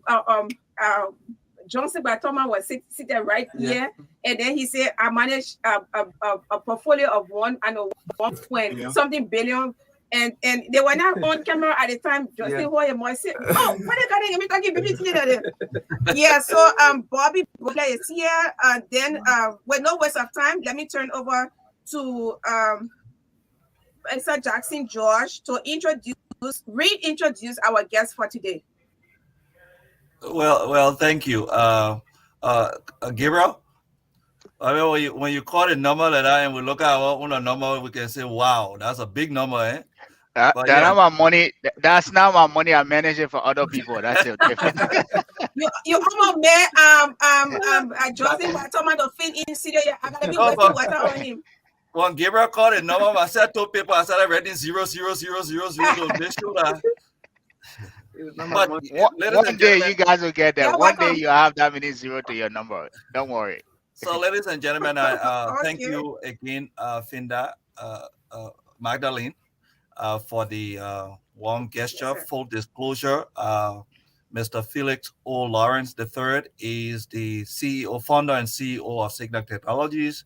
Speaker 3: Johnson Batoma was sitting right here, and then he said, "I manage a portfolio of $1 something billion." And they were not on camera at the time. Justin Hoyer said, "Oh, what are you going to talking?" Yeah. So Bobby Butler is here. And then with no waste of time, let me turn over to Sir Jackson George to reintroduce our guest for today.
Speaker 7: Well, thank you, Gabriel. I mean, when you call a number like that and we look at our number, we can say, "Wow, that's a big number, eh?"
Speaker 8: Not my money. That's not my money. I manage it for other people. That's it.
Speaker 3: You almost made Johnson Watoma to fit in studio. I gotta be waiting water on him.
Speaker 7: When Gabriel called a number, I said to people, I started writing 0, 0, 0, 0, 0 to make sure that.
Speaker 8: But one day you guys will get there. One day you have that many zero to your number. Don't worry.
Speaker 7: So, ladies and gentlemen, thank you again, Finda, Magdalene, for the warm gesture. Full disclosure, Mr. Felix O. Lawrence III is the founder and CEO of Signal Technologies.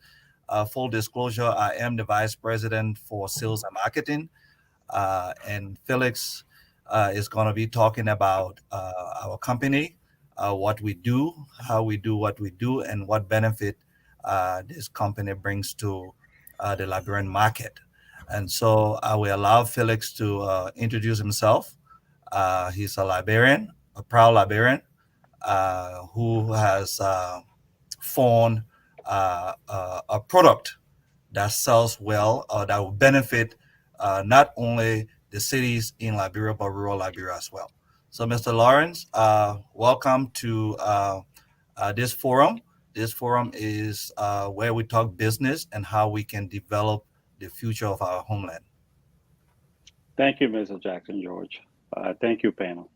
Speaker 7: Full disclosure, I am the vice president for sales and marketing. And Felix is going to be talking about our company, what we do, how we do what we do, and what benefit this company brings to the Liberian market. And so I will allow Felix to introduce himself. He's a Liberian, a proud Liberian, who has formed a product that sells well, that will benefit not only the cities in Liberia, but rural Liberia as well. So, Mr. Lawrence, welcome to this forum. This forum is where we talk business and how we can develop the future of our homeland.
Speaker 9: Thank you, Mr. Jackson George. Thank you, panel.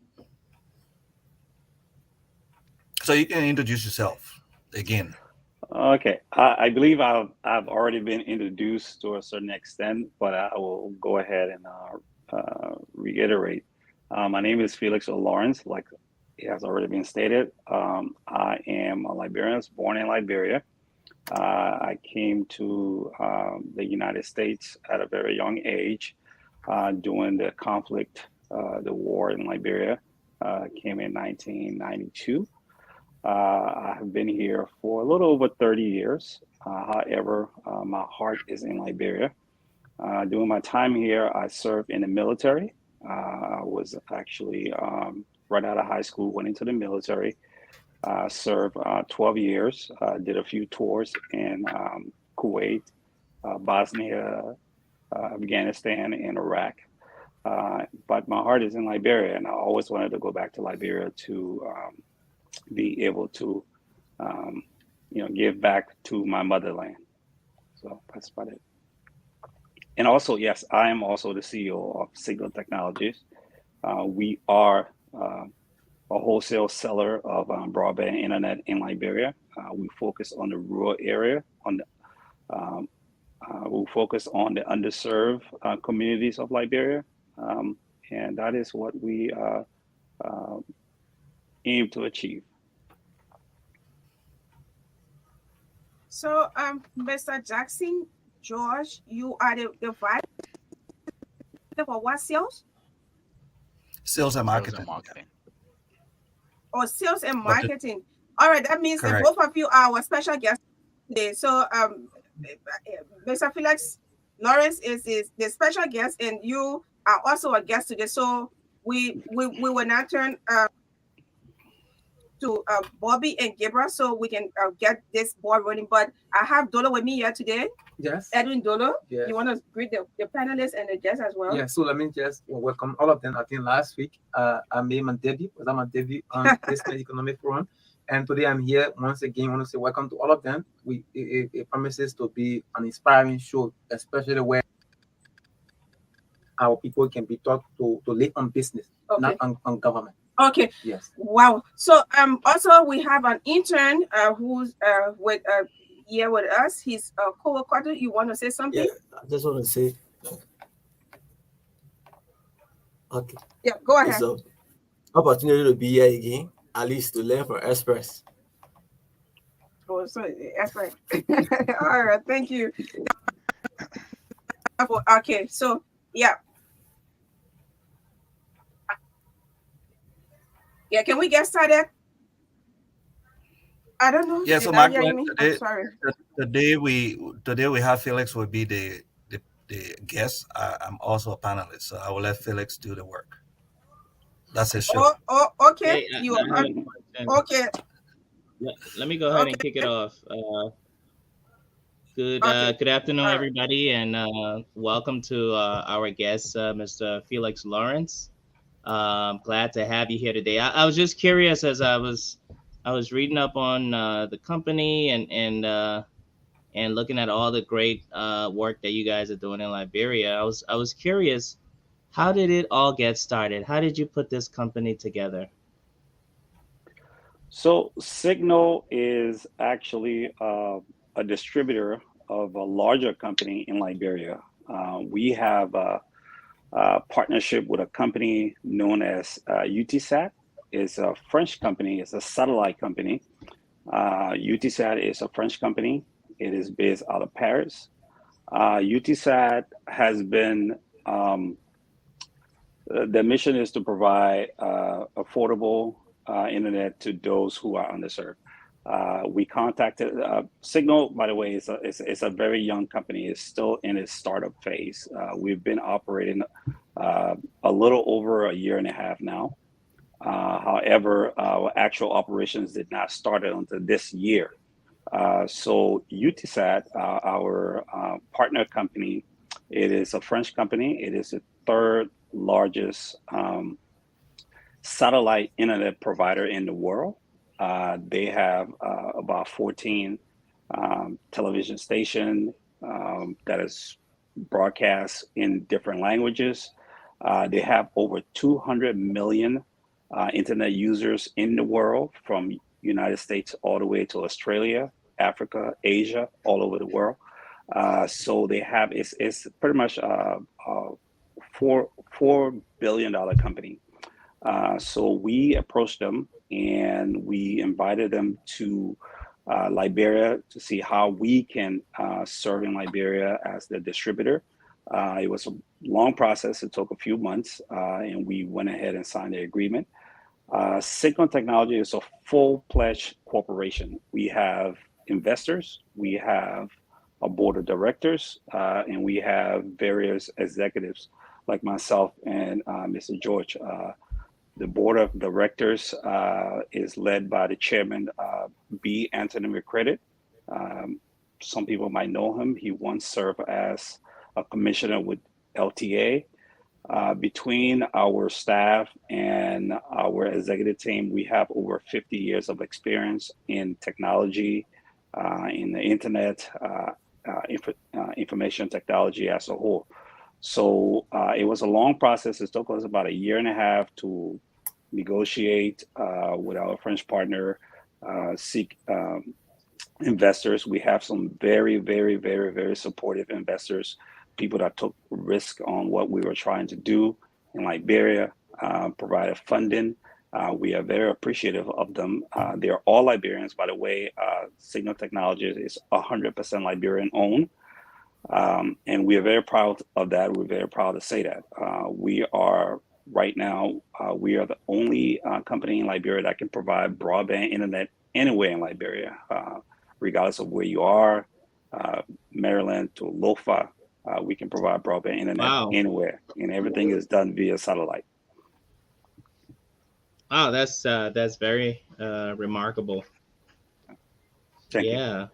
Speaker 7: So you can introduce yourself again.
Speaker 9: Okay, I believe I've already been introduced to a certain extent, but I will go ahead and reiterate. My name is Felix O. Lawrence, like it has already been stated. I am a Liberian, born in Liberia. I came to the United States at a very young age during the conflict, the war in Liberia. Came in 1992. I have been here for a little over 30 years. However, my heart is in Liberia. During my time here, I served in the military. I was actually right out of high school, went into the military, served 12 years, did a few tours in Kuwait, Bosnia, Afghanistan, and Iraq. But my heart is in Liberia, and I always wanted to go back to Liberia to be able to, give back to my motherland. So that's about it. And also, yes, I am also the CEO of Signal Technologies. We are a wholesale seller of broadband internet in Liberia. We focus on the rural area, we focus on the underserved communities of Liberia, and that is what we aim to achieve.
Speaker 3: So, Mr. Jackson George, you are the vice for what sales?
Speaker 7: Sales and marketing.
Speaker 3: Or sales and marketing. All right, that means that
Speaker 7: Correct.
Speaker 3: both of you are our special guests today. So, Mr. Felix Lawrence is the special guest, and you are also a guest today. So we will now turn to Bobby and Gabriel so we can get this ball rolling. But I have Dolo with me here today.
Speaker 5: Yes.
Speaker 3: Edwin Dolo.
Speaker 5: Yes.
Speaker 3: You want to greet the panelists and the guests as well?
Speaker 5: Yeah, so let me just welcome all of them. I think last week I made my debut, on this economic forum. And today I'm here once again. I want to say welcome to all of them. It promises to be an inspiring show, especially where our people can be taught to live on business, not on government.
Speaker 3: Okay.
Speaker 5: Yes.
Speaker 3: Wow. So also we have an intern who's with here with us. He's co-worker. You want to say something?
Speaker 6: Yeah, I just want to say. Okay.
Speaker 3: Yeah, go ahead.
Speaker 6: It's an opportunity to be here again, at least to learn from experts.
Speaker 3: Oh, so that's right. All right, thank you. Okay, so yeah. Yeah, can we get started? I don't know.
Speaker 7: Yeah, so today we have Felix will be the guest. I'm also a panelist, so I will let Felix do the work. That's his show.
Speaker 3: Okay.
Speaker 10: Hey,
Speaker 3: you are okay.
Speaker 10: Let me go ahead and kick it off. Good afternoon, everybody, and welcome to our guest, Mr. Felix Lawrence. Glad to have you here today. I was just curious as I was reading up on the company and looking at all the great work that you guys are doing in Liberia. I was curious, how did it all get started? How did you put this company together?
Speaker 9: So Signal is actually a distributor of a larger company in Liberia. We have a partnership with a company known as UTSAT. It's a French company. It's a satellite company. UTSAT is a French company. It is based out of Paris. UTSAT has been, the mission is to provide affordable internet to those who are underserved. We contacted Signal, by the way, it's a very young company. It's still in its startup phase. We've been operating a little over a year and a half now. However, our actual operations did not start until this year. So UTSAT, our partner company, it is a French company. It is the third largest satellite internet provider in the world. They have about 14 television stations that is broadcast in different languages. They have over 200 million internet users in the world, from United States all the way to Australia, Africa, Asia, all over the world. So they have, it's pretty much a $4 billion company. So we approached them and we invited them to Liberia to see how we can serve in Liberia as the distributor. It was a long process. It took a few months, and we went ahead and signed the agreement. Signal Technology is a full-fledged corporation. We have investors, we have a board of directors, and we have various executives like myself and Mr. George. The board of directors is led by the chairman, B. Anthony McCredit. Some people might know him. He once served as a commissioner with LTA. Between our staff and our executive team, we have over 50 years of experience in technology, in the internet, information technology as a whole. So it was a long process. It took us about 1.5 years to negotiate with our French partner, seek investors. We have some very, very, very, very supportive investors, people that took risk on what we were trying to do in Liberia, provided funding. We are very appreciative of them. They are all Liberians, by the way. Signal Technologies is 100% Liberian owned. And we are very proud of that. We're very proud to say that. We are right now, we are the only company in Liberia that can provide broadband internet anywhere in Liberia, regardless of where you are, Maryland to Lofa. We can provide broadband internet anywhere, and everything is done via satellite.
Speaker 10: Wow, that's very remarkable.
Speaker 9: Thank you.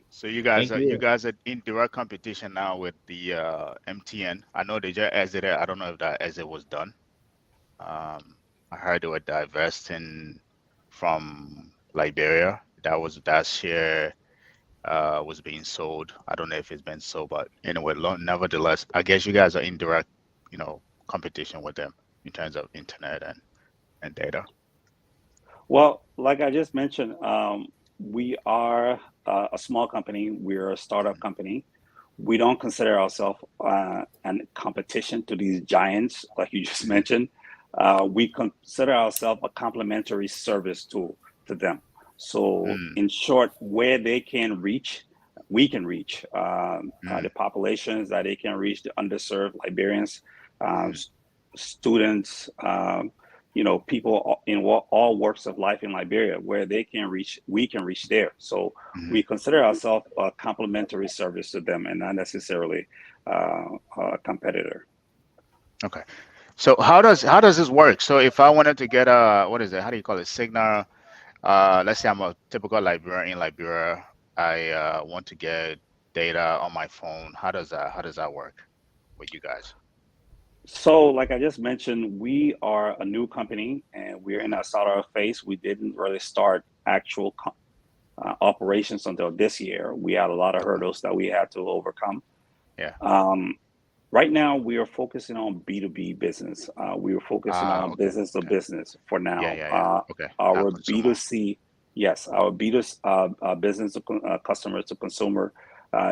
Speaker 8: So you guys are in direct competition now with the MTN. I know they just exited. I don't know if that exit was done. I heard they were divesting from Liberia. That share was being sold. I don't know if it's been sold, but anyway, nevertheless, I guess you guys are in direct, competition with them in terms of internet and data.
Speaker 9: Well, like I just mentioned, we are a small company. We're a startup company. We don't consider ourselves in competition to these giants, like you just mentioned. We consider ourselves a complementary service tool to them. So in short, where they can reach, we can reach the populations that they can reach, the underserved Liberians, students, people in all walks of life in Liberia, where they can reach, we can reach there. So we consider ourselves a complementary service to them and not necessarily a competitor.
Speaker 8: Okay. So how does this work? So if I wanted to get a, what is it? How do you call it? Signal. Let's say I'm a typical Liberian in Liberia. I want to get data on my phone. How does that work with you guys?
Speaker 9: So like I just mentioned, we are a new company and we're in our startup phase. We didn't really start actual operations until this year. We had a lot of hurdles that we had to overcome.
Speaker 8: Yeah.
Speaker 9: Right now, we are focusing on B2B business. We are focusing on business to business for now.
Speaker 8: Okay.
Speaker 9: Our B2C, yes, our B2C business to customers to consumer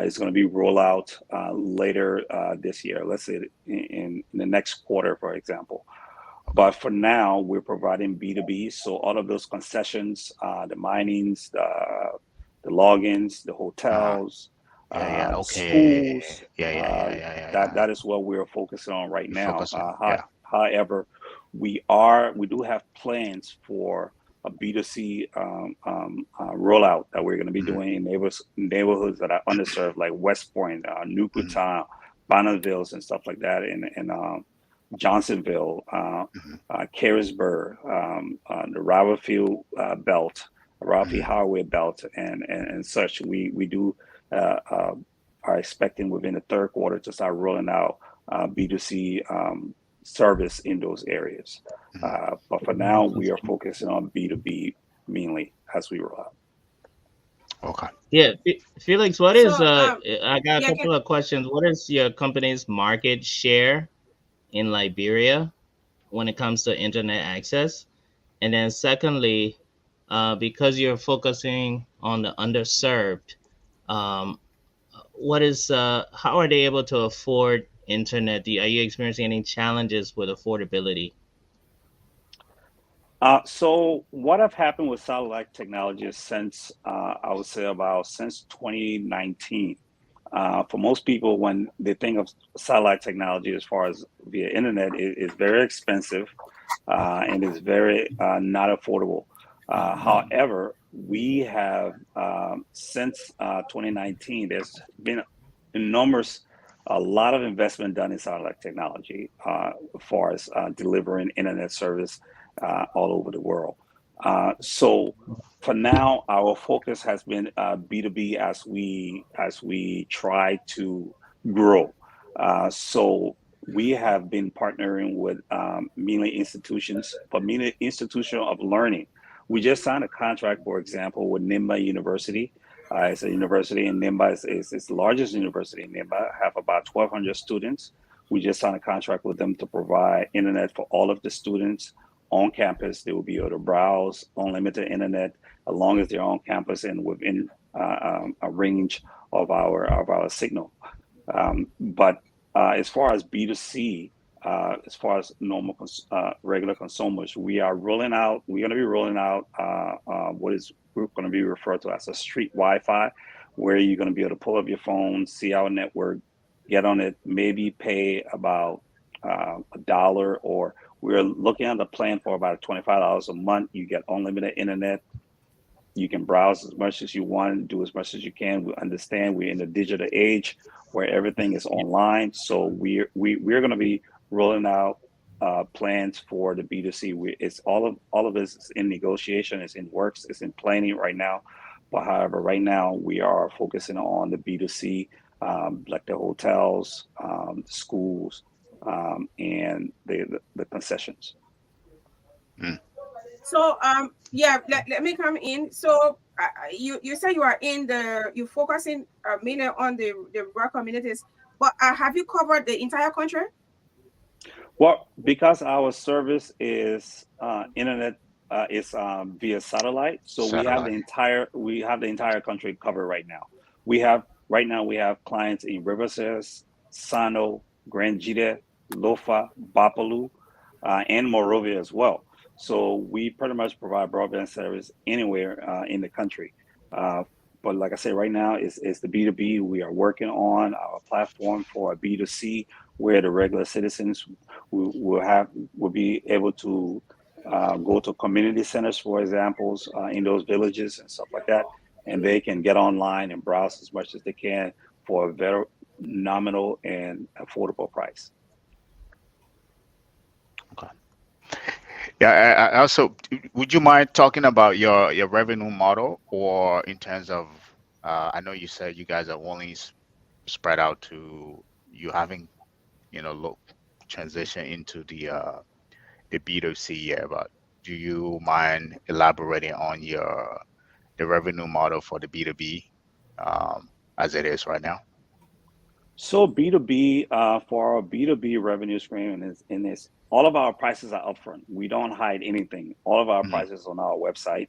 Speaker 9: is going to be rolled out later this year. Let's say in the next quarter, for example. But for now, we're providing B2B. So all of those concessions, the minings, the logins, the hotels. Schools. That is what we're focusing on right now. However, we do have plans for a B2C rollout that we're going to be doing in neighborhoods that are underserved, like West Point, Nukuta, Bonneville, and stuff like that, in Johnsonville, Carisburg, the Raverfield belt, Rafi Highway belt, and such. We do are expecting within the third quarter to start rolling out B2C service in those areas. But for now, we are focusing on B2B mainly as we roll out.
Speaker 8: Okay.
Speaker 10: Yeah, Felix, what is I got a couple of questions. What is your company's market share in Liberia when it comes to internet access? And then secondly, because you're focusing on the underserved, how are they able to afford internet? Are you experiencing any challenges with affordability?
Speaker 9: So what have happened with satellite technology since I would say since 2019? For most people, when they think of satellite technology as far as via internet, it's very expensive and it's very not affordable. However, we have since 2019, there's been a lot of investment done in satellite technology as far as delivering internet service all over the world. So for now, our focus has been B2B as we try to grow. So we have been partnering with mainly institutions of learning. We just signed a contract, for example, with Nimba University. It's a university in Nimba. It's the largest university in Nimba. Have about 1,200 students. We just signed a contract with them to provide internet for all of the students on campus. They will be able to browse unlimited internet as long as they're on campus and within a range of our signal. But as far as B2C, as far as normal regular consumers, we're going to be rolling out we're going to be referred to as a street Wi-Fi, where you're going to be able to pull up your phone, see our network, get on it, maybe pay about $1, or we're looking at the plan for about $25 a month. You get unlimited internet. You can browse as much as you want, do as much as you can. We understand we're in the digital age where everything is online. So we're going to be rolling out plans for the B2C. It's all of this is in negotiation, it's in works, it's in planning right now. But however, right now we are focusing on the B2C, like the hotels, the schools, and the concessions.
Speaker 3: So yeah, let me come in. So you say you're focusing mainly on the rural communities, but have you covered the entire country?
Speaker 9: Well, because our service is internet is via satellite, so we have the entire country covered right now. We have clients in Riverside, Sano, Grand Jide, Lofa, Bapalu, and Monrovia as well. So we pretty much provide broadband service anywhere in the country. But like I said, right now it's the B2B. We are working on our platform for a B2C, where the regular citizens will be able to go to community centers, for examples, in those villages and stuff like that, and they can get online and browse as much as they can for a very nominal and affordable price.
Speaker 8: Okay. Yeah. I also, would you mind talking about your revenue model, or in terms of, I know you said you guys are only spread out to you having, transition into the B2C, yeah, but do you mind elaborating on the revenue model for the B2B as it is right now?
Speaker 9: So B2B, for our B2B revenue stream is all of our prices are upfront. We don't hide anything. All of our prices on our website.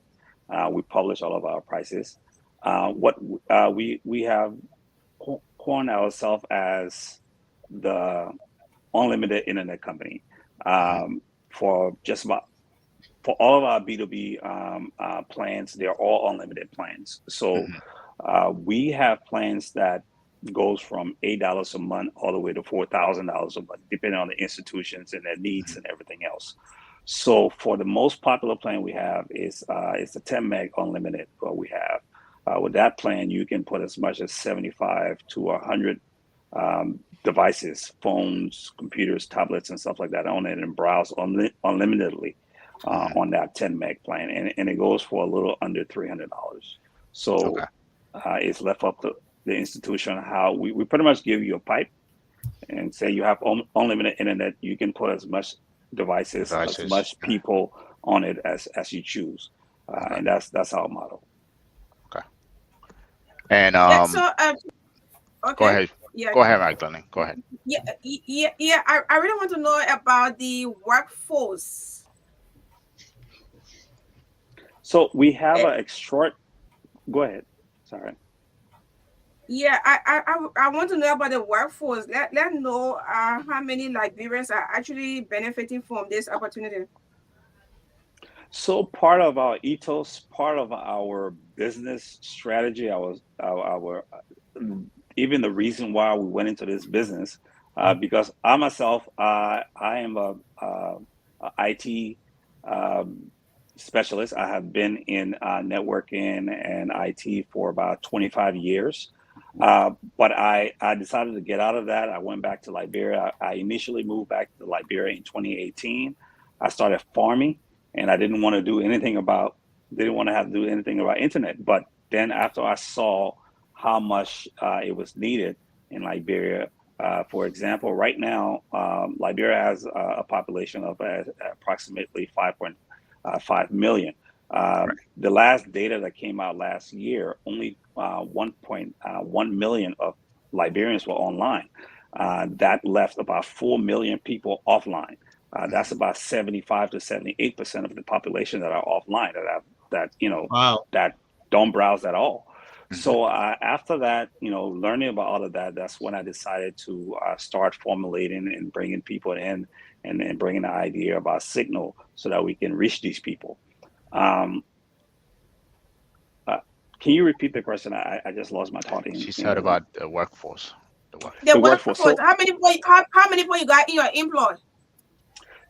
Speaker 9: We publish all of our prices. We have coined ourselves as the unlimited internet company for all of our B2B plans. They're all unlimited plans. So we have plans that goes from $8 a month all the way to $4,000 a month, depending on the institutions and their needs and everything else. So for the most popular plan we have is the 10 meg unlimited. What we have with that plan, you can put as much as 75 to 100 devices, phones, computers, tablets, and stuff like that on it, and browse unlimitedly on that 10 meg plan, and it goes for a little under $300. So it's left up to the institution how we pretty much give you a pipe and say you have unlimited internet. You can put as much devices, as much people on it as you choose, and that's our model.
Speaker 8: Okay. And
Speaker 3: okay.
Speaker 8: Go ahead.
Speaker 3: Yeah.
Speaker 8: Go ahead, Magdalene. Go ahead.
Speaker 3: Yeah. I really want to know about the workforce.
Speaker 9: So we have go ahead. Sorry.
Speaker 3: Yeah, I want to know about the workforce. Let know how many Liberians are actually benefiting from this opportunity.
Speaker 9: So part of our ethos, part of our business strategy, our even the reason why we went into this business, because I myself, I am a IT specialist. I have been in networking and IT for about 25 years. But I decided to get out of that. I went back to Liberia. I initially moved back to Liberia in 2018. I started farming, and I didn't want to do anything about, didn't want to have to do anything about internet. But then after I saw how much it was needed in Liberia, for example, right now, Liberia has a population of approximately 5.5 million. The last data that came out last year, only 1.1 million of Liberians were online. That left about 4 million people offline. That's about 75 to 78% of the population that are offline, that don't browse at all. So after that, learning about all of that, that's when I decided to start formulating and bringing people in and bringing the idea about Signal so that we can reach these people. Can you repeat the question? I just lost my thought.
Speaker 8: She said about the workforce.
Speaker 3: The workforce. So, how many people you got in your employ?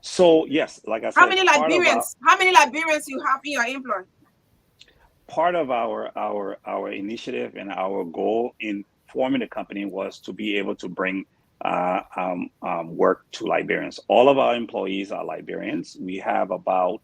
Speaker 9: So yes, like I said,
Speaker 3: how many Liberians you have in your employ?
Speaker 9: Part of our initiative and our goal in forming the company was to be able to bring work to Liberians. All of our employees are Liberians. We have an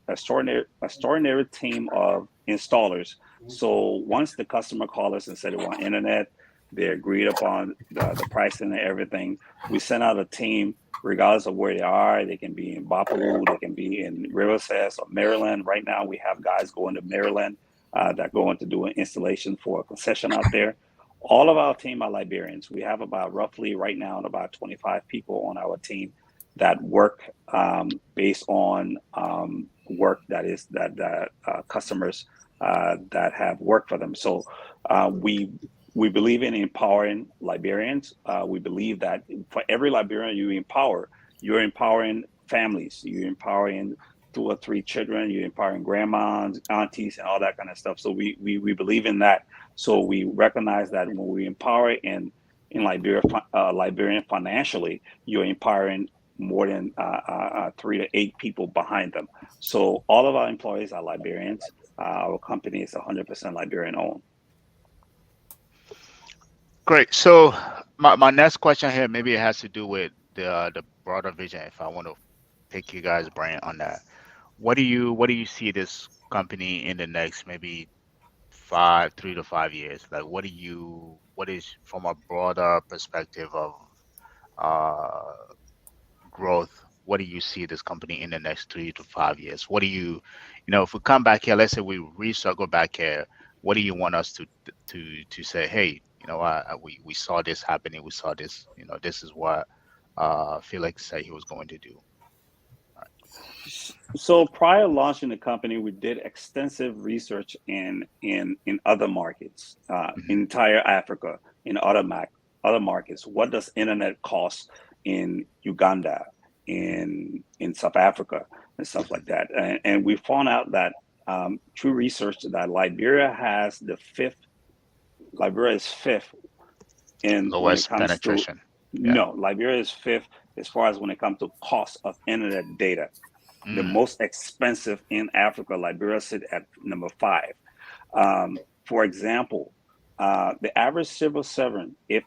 Speaker 9: extraordinary team of installers. So once the customer called us and said they want internet, they agreed upon the pricing and everything, we sent out a team regardless of where they are. They can be in Buffalo, they can be in Riverside or Maryland. Right now we have guys going to Maryland that going to do an installation for a concession out there. All of our team are Liberians. We have about roughly right now about 25 people on our team that work based on work that customers that have worked for them. So we believe in empowering Liberians. We believe that for every Liberian you empower, you're empowering families, you're empowering 2 or 3 children, you're empowering grandmas, aunties, and all that kind of stuff. So we believe in that. So we recognize that when we empower in Liberia, Liberian financially, you're empowering more than 3 to 8 people behind them. So all of our employees are Liberians. Our company is 100% Liberian owned.
Speaker 8: Great. So my next question here, maybe it has to do with the broader vision. If I want to pick you guys' brain on that, what do you see this company in the next maybe 3 to 5 years? Like, what is from a broader perspective of growth? What do you see this company in the next 3 to 5 years? What do you, if we come back here, let's say we recircle back here, what do you want us to say? Hey, we saw this happening. We saw this. This is what Felix said he was going to do.
Speaker 9: So prior to launching the company, we did extensive research in other markets, entire Africa, in other markets. What does internet cost in Uganda, in South Africa, and stuff like that? And we found out that through research that Liberia is fifth in
Speaker 8: lowest penetration.
Speaker 9: No, Liberia is fifth as far as when it comes to cost of internet data. The most expensive in Africa, Liberia sits at number 5. For example, the average civil servant, if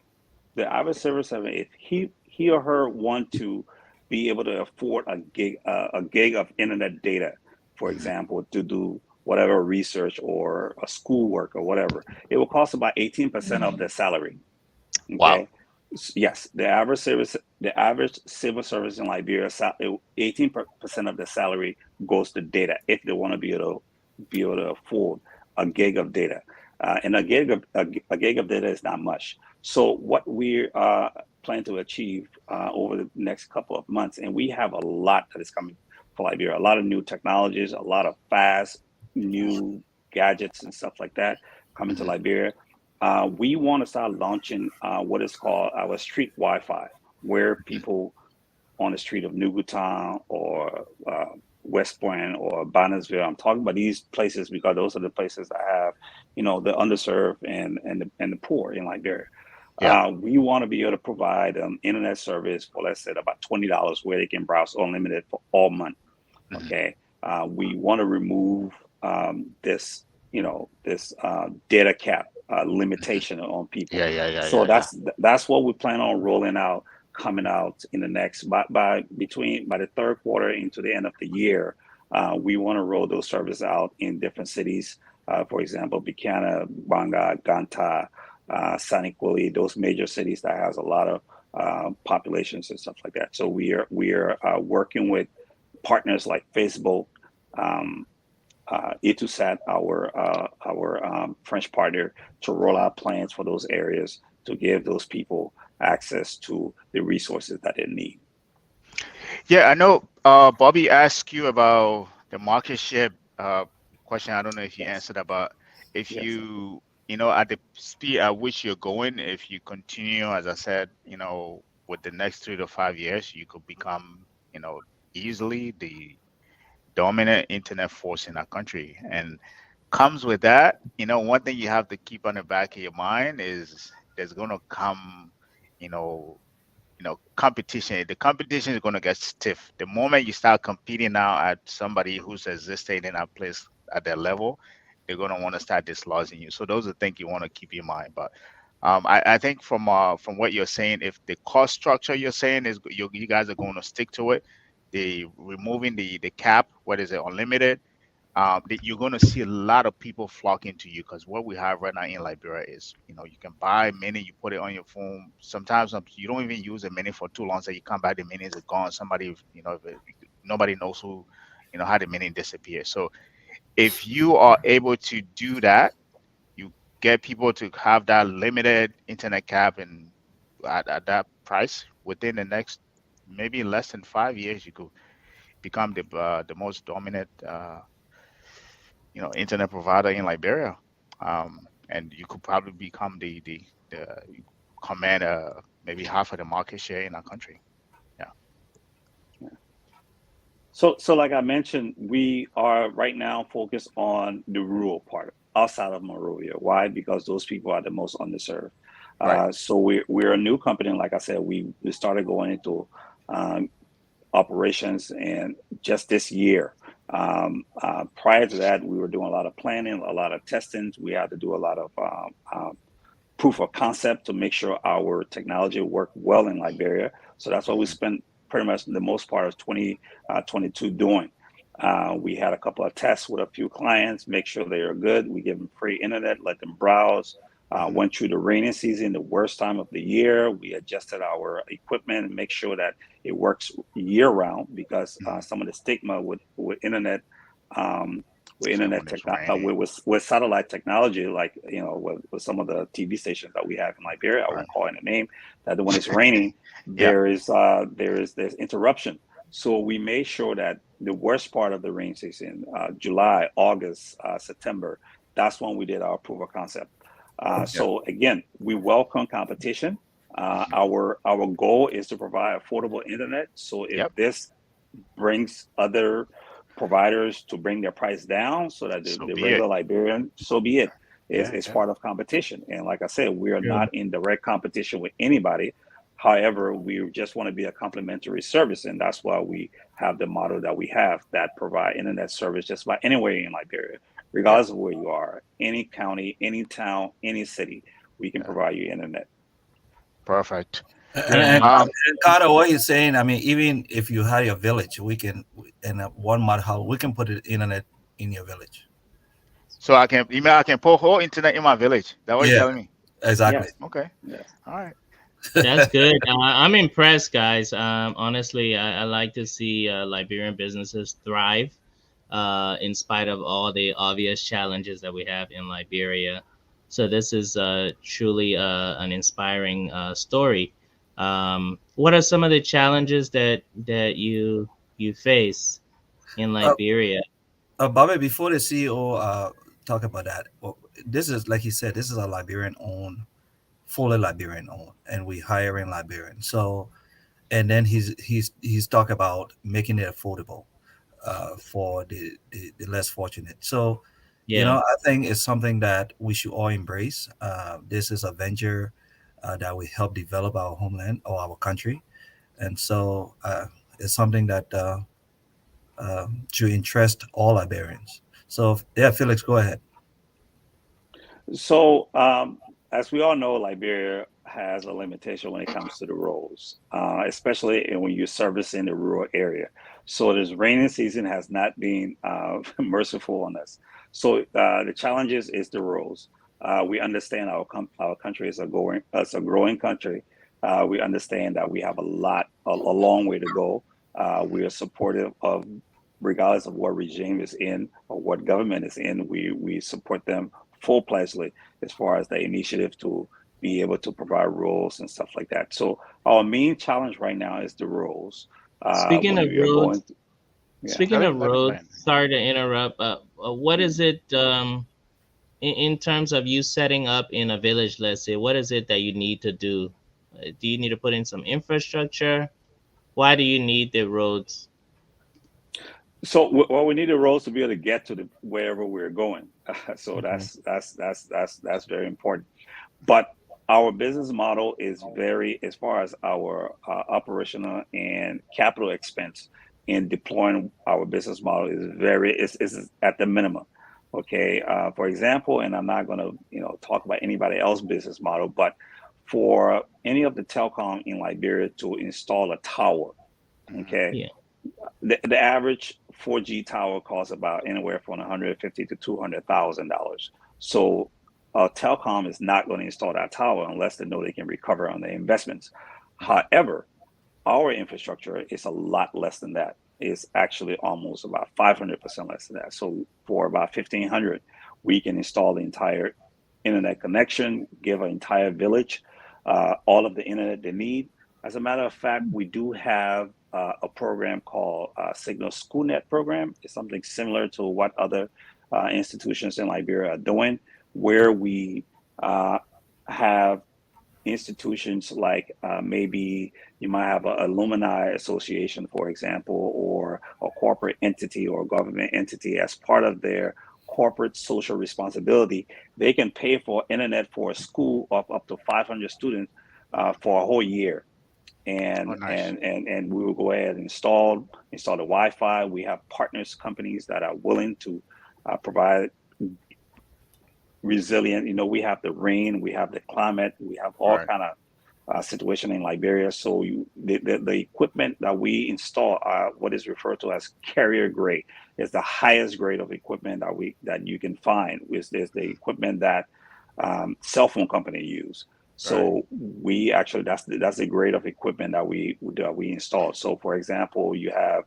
Speaker 9: he or her want to be able to afford a gig of internet data, for example, to do whatever research or a schoolwork or whatever, it will cost about 18% of their salary. Okay.
Speaker 8: Wow.
Speaker 9: Yes, the average civil service in Liberia, 18% of the salary goes to data if they want to be able to afford a gig of data, and a gig of data is not much. So what we plan to achieve over the next couple of months, and we have a lot that is coming for Liberia, a lot of new technologies, a lot of fast new gadgets and stuff like that coming to Liberia. We want to start launching what is called our street Wi-Fi, where people on the street of Nugutan or West Point or Bannersville, I'm talking about these places because those are the places that have, the underserved and the poor in Liberia. Yeah. We want to be able to provide internet service for, let's say, about $20 where they can browse unlimited for all month. Okay, we want to remove this, this data cap limitation on people. So that's what we plan on rolling out, coming out in the next by the third quarter into the end of the year. We want to roll those services out in different cities. For example, Buchanan, Banga, Ganta, Saniquili, those major cities that has a lot of populations and stuff like that. So we are working with partners like Facebook, Etusat, our French partner, to roll out plans for those areas to give those people access to the resources that they need.
Speaker 8: Yeah, I know Bobby asked you about the market share question. I don't know if you answered about if you, at the speed at which you're going, if you continue, as I said, with the next 3 to 5 years, you could become, easily the dominant internet force in our country. And comes with that, one thing you have to keep on the back of your mind is there's going to come, competition. The competition is going to get stiff. The moment you start competing now at somebody who's existing in a place at their level, they're going to want to start dislodging you. So those are things you want to keep in mind. But I think from what you're saying, if the cost structure you're saying is you guys are going to stick to it, the removing the cap, what is it, unlimited, you're going to see a lot of people flocking to you, because what we have right now in Liberia is, you can buy mini, you put it on your phone. Sometimes you don't even use a mini for too long, so you come back, the minis are gone. Somebody, nobody knows who, how the mini disappears. So if you are able to do that, you get people to have that limited internet cap, and at that price, within the next maybe less than 5 years, you could become the most dominant internet provider in Liberia, and you could probably become the command maybe half of the market share in our country. Yeah.
Speaker 9: So like I mentioned, we are right now focused on the rural part outside of Monrovia. Why? Because those people are the most underserved.
Speaker 8: Right.
Speaker 9: So we're a new company, and like I said, we started going into operations and just this year. Prior to that, we were doing a lot of planning, a lot of testing. We had to do a lot of proof of concept to make sure our technology worked well in Liberia. So that's what we spent pretty much the most part of 2022 doing. We had a couple of tests with a few clients, make sure they are good. We give them free internet, let them browse. Went through the rainy season, the worst time of the year. We adjusted our equipment and make sure that it works year round, because some of the stigma with internet, with satellite technology, like with some of the TV stations that we have in Liberia, I won't call it a name, that when it's raining, there's interruption. So we made sure that the worst part of the rain season, July, August, September, that's when we did our proof of concept. So again, we welcome competition. Our goal is to provide affordable internet. So if this brings other providers to bring their price down, so that the regular Liberian, so be it. It's part of competition. And like I said, we are not in direct competition with anybody. However, we just want to be a complementary service, and that's why we have the model that we have, that provide internet service just about anywhere in Liberia, regardless of where you are, any county, any town, any city, we can provide you internet.
Speaker 8: Perfect.
Speaker 7: And Carter, what you're saying, I mean, even if you have your village, we can, in one mud house, we can put the internet in your village.
Speaker 8: So I can put whole internet in my village. That's what you're telling me.
Speaker 7: Exactly.
Speaker 8: Yes. Okay.
Speaker 9: Yes.
Speaker 8: All right.
Speaker 10: That's good. I'm impressed, guys. Honestly, I like to see Liberian businesses thrive in spite of all the obvious challenges that we have in Liberia. So this is truly an inspiring story. What are some of the challenges that you face in Liberia?
Speaker 7: Bobby, before the CEO talk about that, well, this is, like he said, this is a Liberian owned, fully Liberian owned, and we hiring Liberian. So, and then he's talk about making it affordable for the less fortunate. So, I think it's something that we should all embrace. This is a venture that we help develop our homeland or our country, and so it's something that to interest all Liberians. So yeah, Felix, go ahead.
Speaker 9: So, as we all know, Liberia has a limitation when it comes to the roads, especially when you're servicing the rural area. So this rainy season has not been merciful on us. So the challenges is the roads. We understand our country is a growing country. We understand that we have a long way to go. We are supportive of, regardless of what regime is in or what government is in, we support them full-fledgedly as far as the initiative to be able to provide roads and stuff like that. So our main challenge right now is the roads.
Speaker 10: Speaking of roads,
Speaker 8: Let me
Speaker 10: sorry to interrupt. What is it in terms of you setting up in a village? Let's say, what is it that you need to do? Do you need to put in some infrastructure? Why do you need the roads?
Speaker 9: So we need the roads to be able to get to wherever we're going. So that's very important. But our business model is very, as far as our operational and capital expense in deploying our business model is at the minimum. Okay. For example, and I'm not going to talk about anybody else's business model, but for any of the telecom in Liberia to install a tower, okay.
Speaker 10: Yeah.
Speaker 9: The average 4G tower costs about anywhere from $150,000 to $200,000. So telecom is not going to install that tower unless they know they can recover on their investments. However, our infrastructure is a lot less than that. It's actually almost about 500% less than that. So for about $1,500, we can install the entire internet connection, give an entire village all of the internet they need. As a matter of fact, we do have a program called Signal SchoolNet program. It's something similar to what other institutions in Liberia are doing, where we have institutions like maybe you might have an alumni association, for example, or a corporate entity or government entity as part of their corporate social responsibility. They can pay for internet for a school of up to 500 students for a whole year. And we will go ahead and install the Wi-Fi. We have partners, companies that are willing to provide resilient. We have the rain, we have the climate, we have all kind of situation in Liberia. So the equipment that we install are what is referred to as carrier grade. It's the highest grade of equipment that you can find. Is the equipment that cell phone company use. So we actually that's the grade of equipment that we install. So for example, you have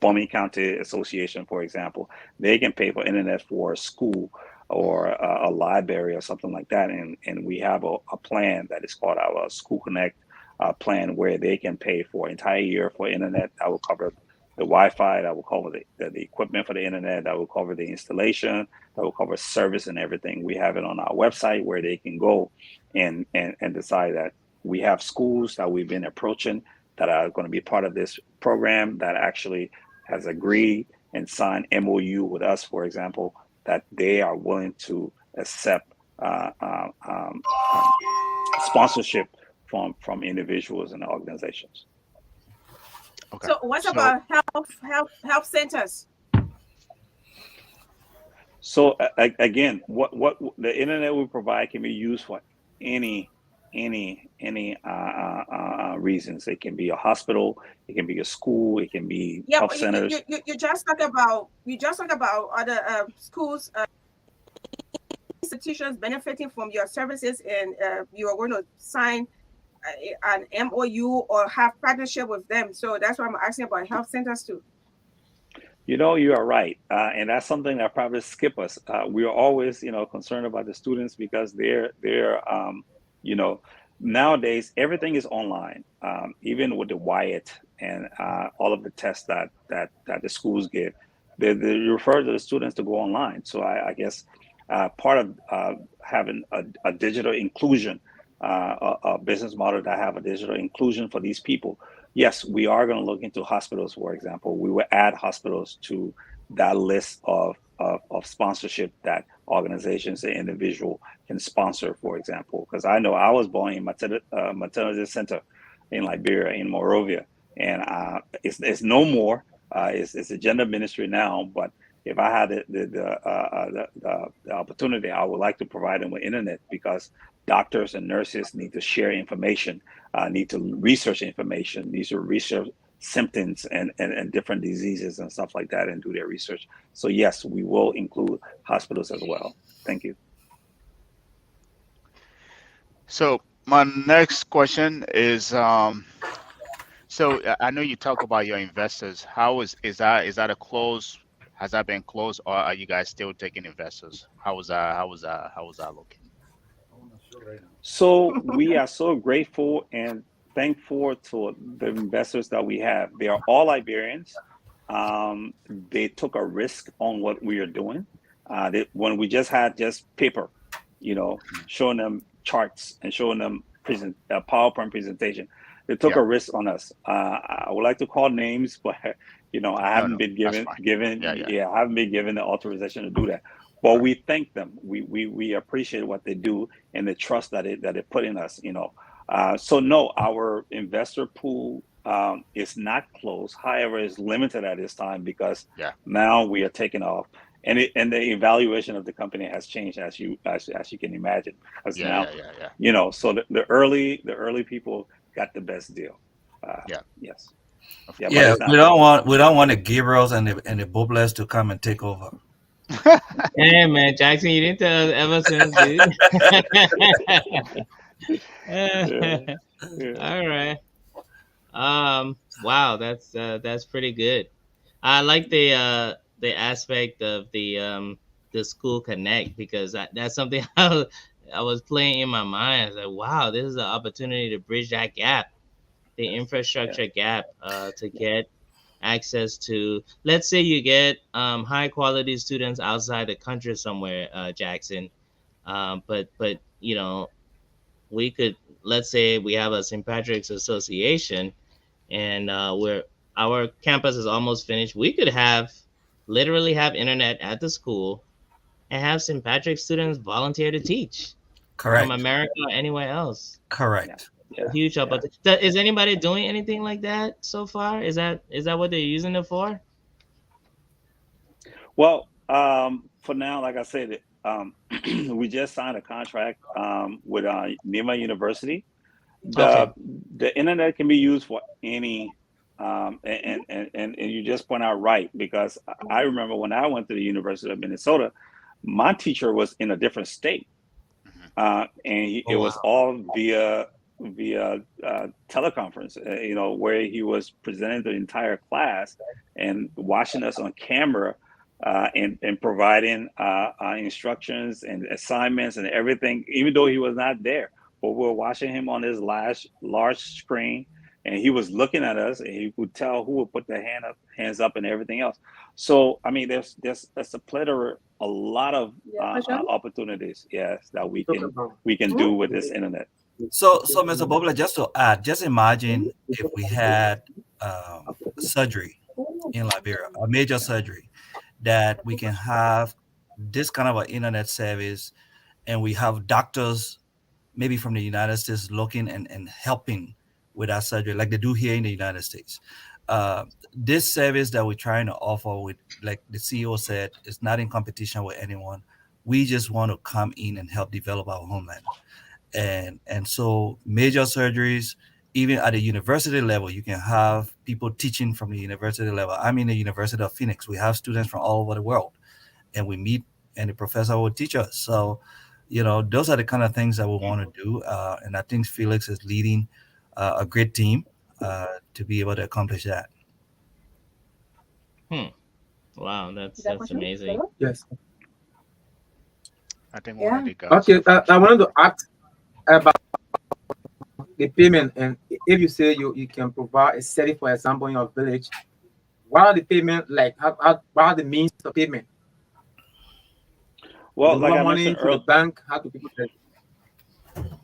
Speaker 9: Bomi County Association, for example, they can pay for internet for a school or a library or something like that, and we have a plan that is called our School Connect plan, where they can pay for an entire year for internet. That will cover the Wi-Fi, that will cover the equipment for the internet, that will cover the installation, that will cover service and everything. We have it on our website where they can go and decide that we have schools that we've been approaching that are going to be part of this program that actually has agreed and signed MOU with us, for example, that they are willing to accept sponsorship from individuals and organizations.
Speaker 3: Okay. So what about health centers?
Speaker 9: So again, what the internet we provide can be used for any reasons. It can be a hospital, it can be a school, it can be health centers.
Speaker 3: You just talk about other schools, institutions benefiting from your services, and you are going to sign an MOU or have partnership with them. So that's why I'm asking about health centers too.
Speaker 9: You are right, and that's something that probably skip us. We are always, concerned about the students because they're nowadays everything is online. Even with the WIAT and all of the tests that the schools give, they refer to the students to go online. So I guess part of having a digital inclusion, a business model that have a digital inclusion for these people. Yes, we are going to look into hospitals, for example. We will add hospitals to that list of sponsorship that organizations and individual can sponsor, for example. Because I know I was born in maternity center in Liberia, in Monrovia, and it's no more. It's a gender ministry now, but if I had the opportunity, I would like to provide them with internet, because doctors and nurses need to share information, need to research information, need to research symptoms and different diseases and stuff like that, and do their research. So yes, we will include hospitals as well. Thank you.
Speaker 8: So my next question is, so I know you talk about your investors. How is that a close? Has that been closed, or are you guys still taking investors? How was that looking?
Speaker 9: So we are so grateful and thankful to the investors that we have. They are all Liberians. They took a risk on what we are doing. When we just had paper, showing them charts and showing them PowerPoint presentation, they took a risk on us. I would like to call names, but I haven't been given I haven't been given the authorization to do that. But we thank them. We appreciate what they do and the trust that they put in us. So no, our investor pool is not closed. However, it's limited at this time, because now we are taking off, and the evaluation of the company has changed, as you can imagine. Because now, so the early people got the best deal. Yes.
Speaker 7: Yeah, we don't want the Gabriels and the Boblets to come and take over.
Speaker 10: Hey man, Jackson, you didn't tell us ever since, dude. All right. Wow, that's pretty good. I like the aspect of the school connect, because that's something I was playing in my mind. I was like, wow, this is an opportunity to bridge that gap, the infrastructure gap, to get access to, let's say you get high quality students outside the country somewhere, Jackson, but we could, let's say we have a St. Patrick's Association, and our campus is almost finished. We could literally have internet at the school and have St. Patrick's students volunteer to teach.
Speaker 7: Correct.
Speaker 10: From America or anywhere else.
Speaker 7: Correct.
Speaker 10: Huge opportunity. Is anybody doing anything like that so far? Is that what they're using it for?
Speaker 9: Well, for now, like I said, we just signed a contract with Nema University. The internet can be used for any, and you just point out right, because I remember when I went to the University of Minnesota, my teacher was in a different state, and it was all via teleconference, where he was presenting the entire class and watching us on camera, and providing instructions and assignments and everything, even though he was not there. But we were watching him on his large screen, and he was looking at us, and he could tell who would put their hands up and everything else. So I mean, there's a plethora, a lot of opportunities, that we can do with this internet.
Speaker 7: So Mr. Bobla, just to add, just imagine if we had surgery in Liberia, a major surgery, that we can have this kind of an internet service, and we have doctors maybe from the United States looking and helping with that surgery, like they do here in the United States. This service that we're trying to offer, with, like the CEO said, is not in competition with anyone. We just want to come in and help develop our homeland. And so major surgeries, even at the university level, you can have people teaching from the university level. I'm in the University of Phoenix. We have students from all over the world, and we meet, and the professor will teach us. So, those are the kind of things that we want to do. And I think Felix is leading a great team to be able to accomplish that.
Speaker 10: Wow, that's amazing.
Speaker 5: Yes.
Speaker 8: I think one of the guys.
Speaker 5: Okay, I wanted to ask about the payment, and if you say you can provide a service, for example, in your village, what are the payment like? What are the means of payment?
Speaker 9: Well, like I
Speaker 5: money
Speaker 9: mentioned
Speaker 5: to the bank, how do people pay?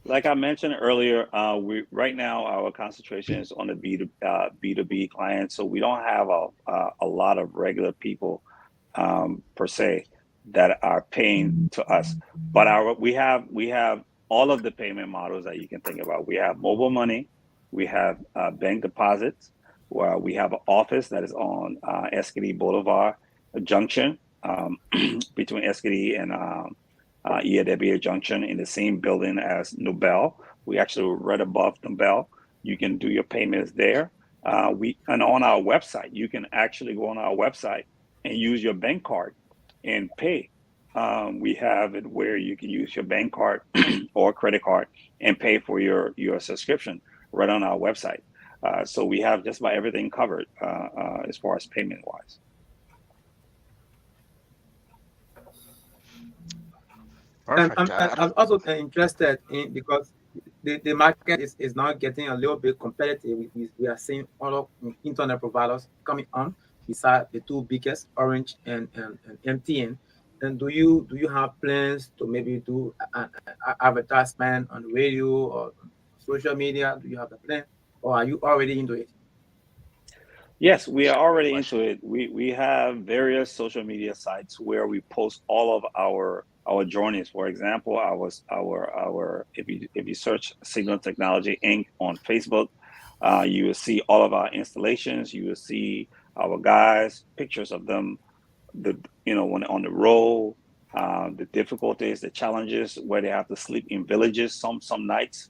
Speaker 9: Like I mentioned earlier, we right now our concentration is on the B2B clients, so we don't have a lot of regular people per se that are paying to us. But we have all of the payment models that you can think about. We have mobile money, we have bank deposits, We have an office that is on Escalade Boulevard Junction, between Escalade and EAW Junction, in the same building as Nobel. We actually right above Nobel. You can do your payments there. And on our website, you can actually go on our website and use your bank card and pay. We have it where you can use your bank card or credit card and pay for your subscription right on our website. So we have just about everything covered as far as payment wise.
Speaker 5: And I'm also interested in, because the market is now getting a little bit competitive. We are seeing other internet providers coming on besides the two biggest, Orange and MTN. And do you have plans to maybe do an advertisement on the radio or social media? Do you have a plan, or are you already into it?
Speaker 9: Yes, we are already into it. We have various social media sites where we post all of our journeys. For example, if you search Signal Technology Inc. on Facebook, you will see all of our installations. You will see our guys, pictures of them, when on the road, the difficulties, the challenges, where they have to sleep in villages some nights.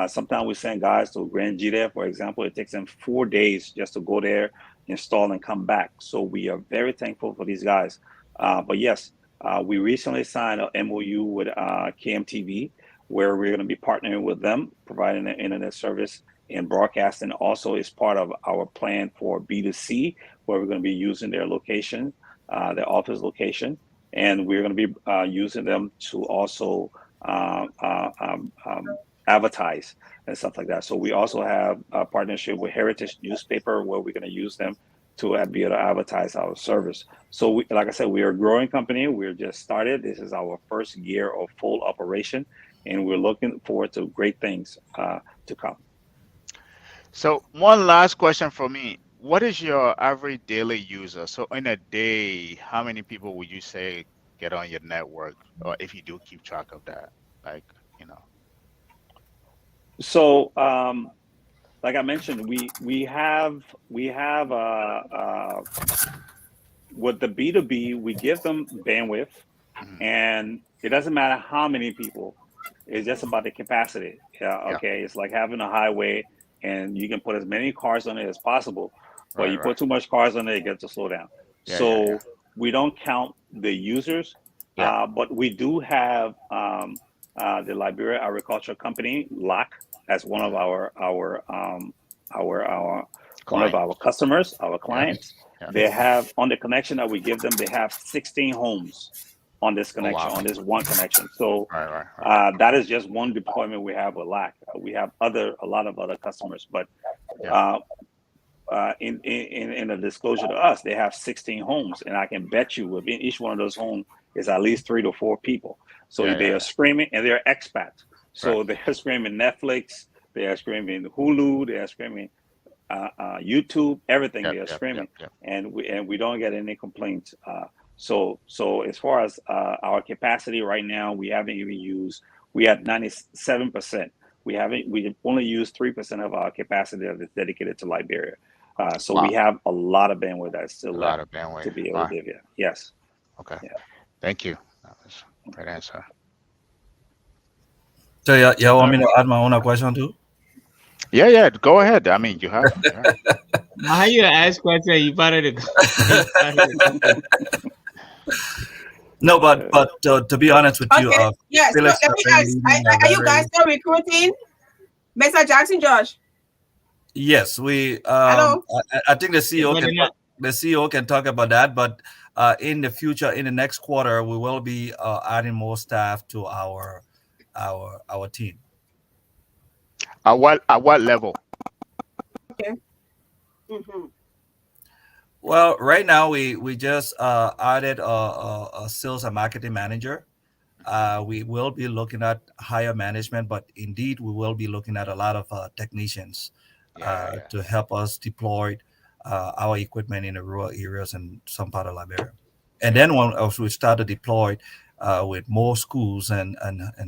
Speaker 9: Sometimes we send guys to Grand Jita, for example. It takes them 4 days just to go there, install, and come back. So we are very thankful for these guys. But yes, we recently signed an MOU with KMTV, where we're going to be partnering with them, providing an internet service and broadcasting. Also is part of our plan for B2C, where we're going to be using their location, their office location, and we're going to be using them to also advertise and stuff like that. So we also have a partnership with Heritage Newspaper, where we're going to use them to be able to advertise our service. So like I said, we are a growing company. We're just started. This is our first year of full operation, and we're looking forward to great things to come.
Speaker 8: So one last question for me. What is your average daily user? So in a day, how many people would you say get on your network, or if you do keep track of that?
Speaker 9: So, like I mentioned, we have with the B2B, we give them bandwidth, and it doesn't matter how many people. It's just about the capacity. Okay, it's like having a highway, and you can put as many cars on it as possible, but you put too much cars on it, it gets to slow down. So we don't count the users, but we do have the Liberia Agricultural Company, LAC, as one of our one of our customers, our clients. They have, on the connection that we give them, they have 16 homes on this connection, on this one connection. So that is just one deployment we have with LAC. We have a lot of other customers, but in a disclosure to us, they have 16 homes, and I can bet you within each one of those homes is at least 3 to 4 people. So they are screaming, and they're expats. So they're screaming Netflix, they are screaming Hulu, they are screaming YouTube, everything they are screaming, and we don't get any complaints. So as far as our capacity right now, we haven't even used. We have 97%. We only used 3% of our capacity that is dedicated to Liberia. So we have a lot of bandwidth that's still left to be able to give you. Yes.
Speaker 8: Okay. Thank you. That was a great answer.
Speaker 7: So yeah, want me to add my own question too?
Speaker 8: Yeah, go ahead. I mean, you have.
Speaker 10: How you ask question? You better to go.
Speaker 7: No, but to be honest with you,
Speaker 3: yes.
Speaker 7: Felix,
Speaker 3: So, are you guys still recruiting, Mr. Jackson Josh?
Speaker 7: Yes, we.
Speaker 3: Hello.
Speaker 7: I think the CEO can talk about that, but in the future, in the next quarter, we will be adding more staff to our team.
Speaker 8: At what level?
Speaker 3: Okay.
Speaker 7: Well, right now we just added a sales and marketing manager. We will be looking at higher management, but indeed we will be looking at a lot of technicians to help us deploy our equipment in the rural areas and some part of Liberia. And then once we start to deploy with more schools and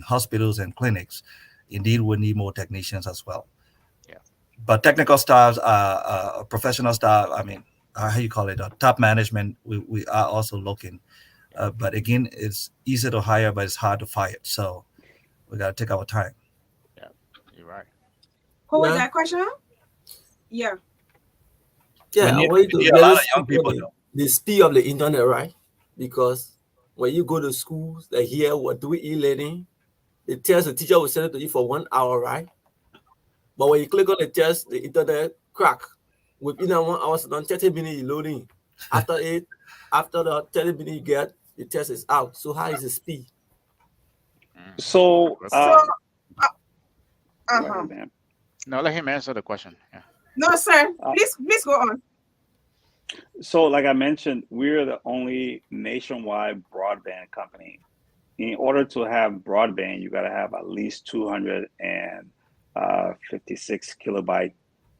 Speaker 7: hospitals and clinics, indeed we need more technicians as well. but technical staff, professional staff, I mean, how you call it, top management, we are also looking. But again, it's easy to hire, but it's hard to fire. So we got to take our time.
Speaker 8: Yeah, you're right.
Speaker 3: Who was
Speaker 6: Yeah.
Speaker 3: that question? Yeah.
Speaker 6: Yeah, I
Speaker 7: We
Speaker 6: want you
Speaker 7: need
Speaker 6: to
Speaker 7: a lot
Speaker 6: really
Speaker 7: of young
Speaker 6: speak on
Speaker 7: people.
Speaker 6: the speed of the internet, right? Because when you go to schools, they hear what do e-learning, the test, the teacher will send it to you for 1 hour, right? But when you click on the test, the internet crack. Within 1 hour, so 30 minutes loading. After the 30 minutes you get, the test is out. So how is the speed?
Speaker 9: So,
Speaker 8: Good
Speaker 3: So,
Speaker 8: point.
Speaker 9: go ahead, ma'am.
Speaker 8: No, let him answer the question. Yeah.
Speaker 3: no, sir.
Speaker 9: Uh,
Speaker 3: Please go on.
Speaker 9: So, like I mentioned, we're the only nationwide broadband company. In order to have broadband, you got to have at least 256 kilobyte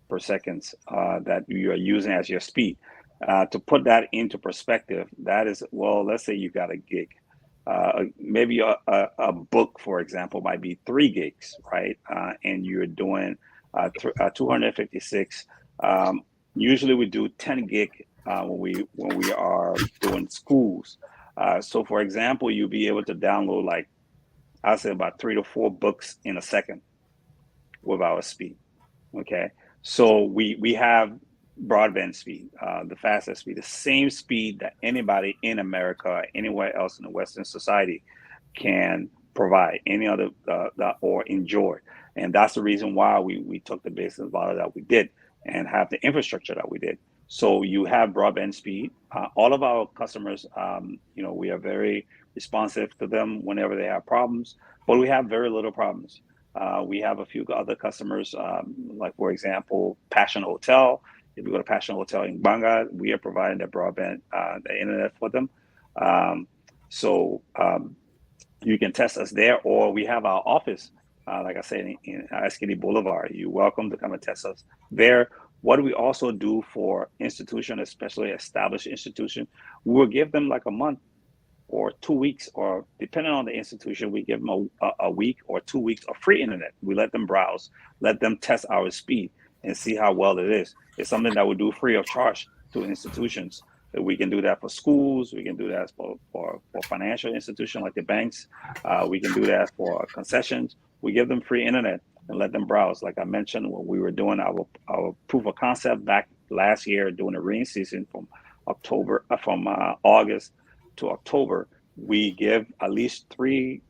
Speaker 9: per second that you are using as your speed. To put that into perspective, that is, well, let's say you got a gig. Maybe a book, for example, might be 3 gigs, right? And you're doing 256. Usually we do 10 gig when we are doing schools. So, for example, you'll be able to download, like, I'll say about 3 to 4 books in a second with our speed. Okay, so we have broadband speed, the fastest speed, the same speed that anybody in America or anywhere else in the Western society can provide, any other or enjoy. And that's the reason why we took the business model that we did and have the infrastructure that we did. So you have broadband speed. All of our customers, we are very responsive to them whenever they have problems, but we have very little problems. We have a few other customers, like, for example, Passion Hotel. If you go to Passion Hotel in Banga, we are providing the broadband, the internet for them. You can test us there, or we have our office, like I said, in Escalade Boulevard. You're welcome to come and test us there. What we also do for institutions, especially established institutions, we will give them like a month or 2 weeks, or depending on the institution, we give them a week or 2 weeks of free internet. We let them browse, let them test our speed and see how well it is. It's something that we do free of charge to institutions. We can do that for schools. We can do that for financial institutions like the banks. We can do that for concessions. We give them free internet and let them browse. Like I mentioned, when we were doing our proof of concept back last year during the rain season from August to October, we give at least 3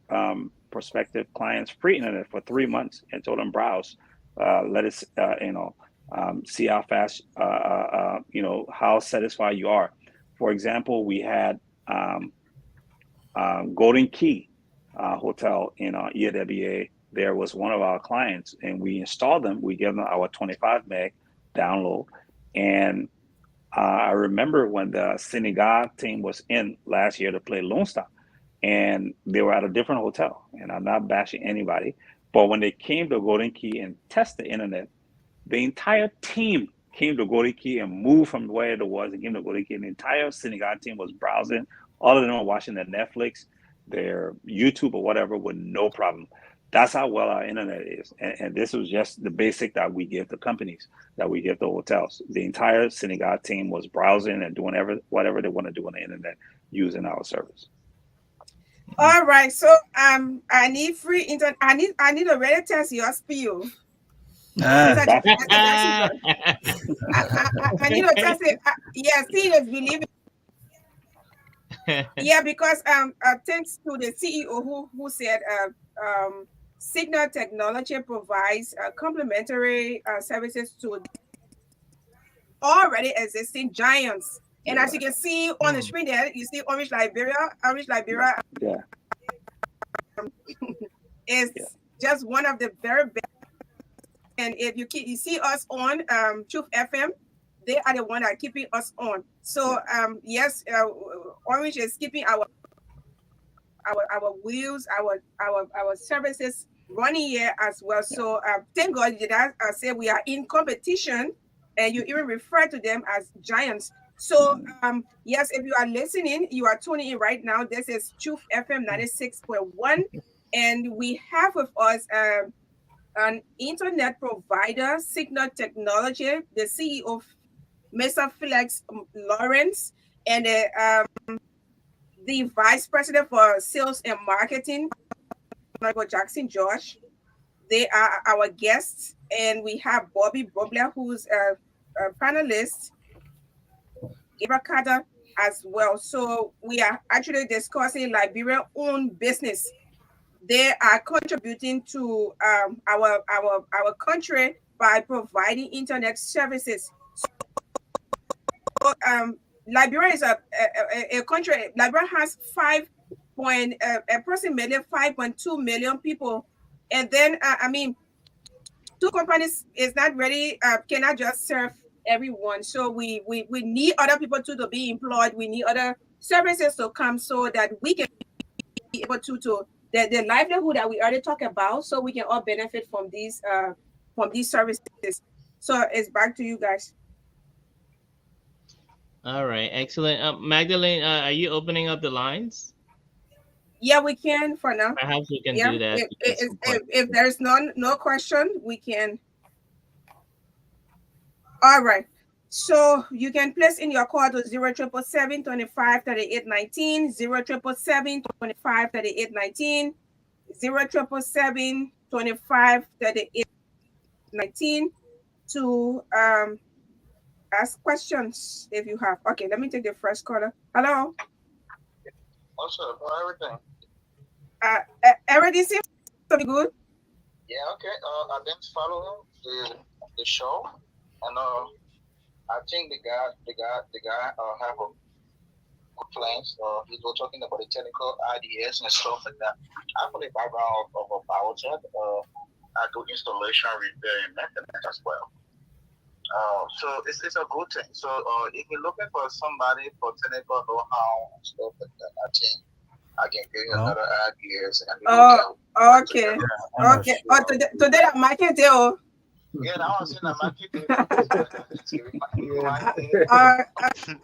Speaker 9: prospective clients free internet for 3 months and told them browse, let us, see how fast, how satisfied you are. For example, we had Golden Key Hotel in EWA. There was one of our clients, and we installed them. We gave them our 25 meg download, and I remember when the Senegal team was in last year to play Lone Star, and they were at a different hotel, and I'm not bashing anybody, but when they came to Golden Key and test the internet, the entire team came to Golden Key and moved from where it was and came to Golden Key, and the entire Senegal team was browsing. All of them were watching their Netflix, their YouTube or whatever with no problem. That's how well our internet is. And this was just the basic that we give to companies, that we give to hotels. The entire Senegal team was browsing and doing whatever they want to do on the internet using our service.
Speaker 3: All right. So I need free internet. I need to really test your speed. I need to test it. Yeah, see is believing. Yeah, because thanks to the CEO who said Signal Technology provides complimentary services to already existing giants. And as you can see on the screen there, you see Orange Liberia.
Speaker 9: Yeah.
Speaker 3: Is just one of the very best. And if you see us on Truth FM, they are the one that are keeping us on. So yes, Orange is keeping our wheels, our services running here as well. So thank God that I say we are in competition, and you even refer to them as giants. So yes, if you are listening, you are tuning in right now. This is Truth FM 96.1, and we have with us an internet provider, Signal Technology, the CEO, Mr. Felix Lawrence, and the Vice President for Sales and Marketing, Michael Jackson Josh. They are our guests, and we have Bobby Bobler, who's a panelist, Gabriel Carter as well. So we are actually discussing Liberian-owned business. They are contributing to our country by providing internet services. So Liberia is a country. Liberia has approximately 5.2 million people, and then two companies is not ready, cannot just serve everyone. So we need other people to be employed. We need other services to come so that we can be able to the livelihood that we already talked about, so we can all benefit from these services. So it's back to you guys.
Speaker 10: All right, excellent. Magdalene, are you opening up the lines?
Speaker 3: Yeah, we can for now.
Speaker 10: Perhaps we can do that.
Speaker 3: If there's no question, we can. All right. So you can place in your call to 0777 25 38 19, 0777 25 38 19, 0777 25 38 19 to ask questions if you have. Okay, let me take the first caller. Hello.
Speaker 1: What's up? How everything?
Speaker 3: Everything seems to be good.
Speaker 1: Yeah, okay. I've been following the show, and I think the guy have a good plans. He was talking about the technical ideas and stuff like that. I have a background of a power tech. I do installation, repair, and maintenance as well. So it's a good thing. So if you're looking for somebody for technical know-how and stuff like that, I think I can give you another ideas. And
Speaker 3: okay. Okay. Today I'm marketing.
Speaker 1: Yeah, that was in the marketing.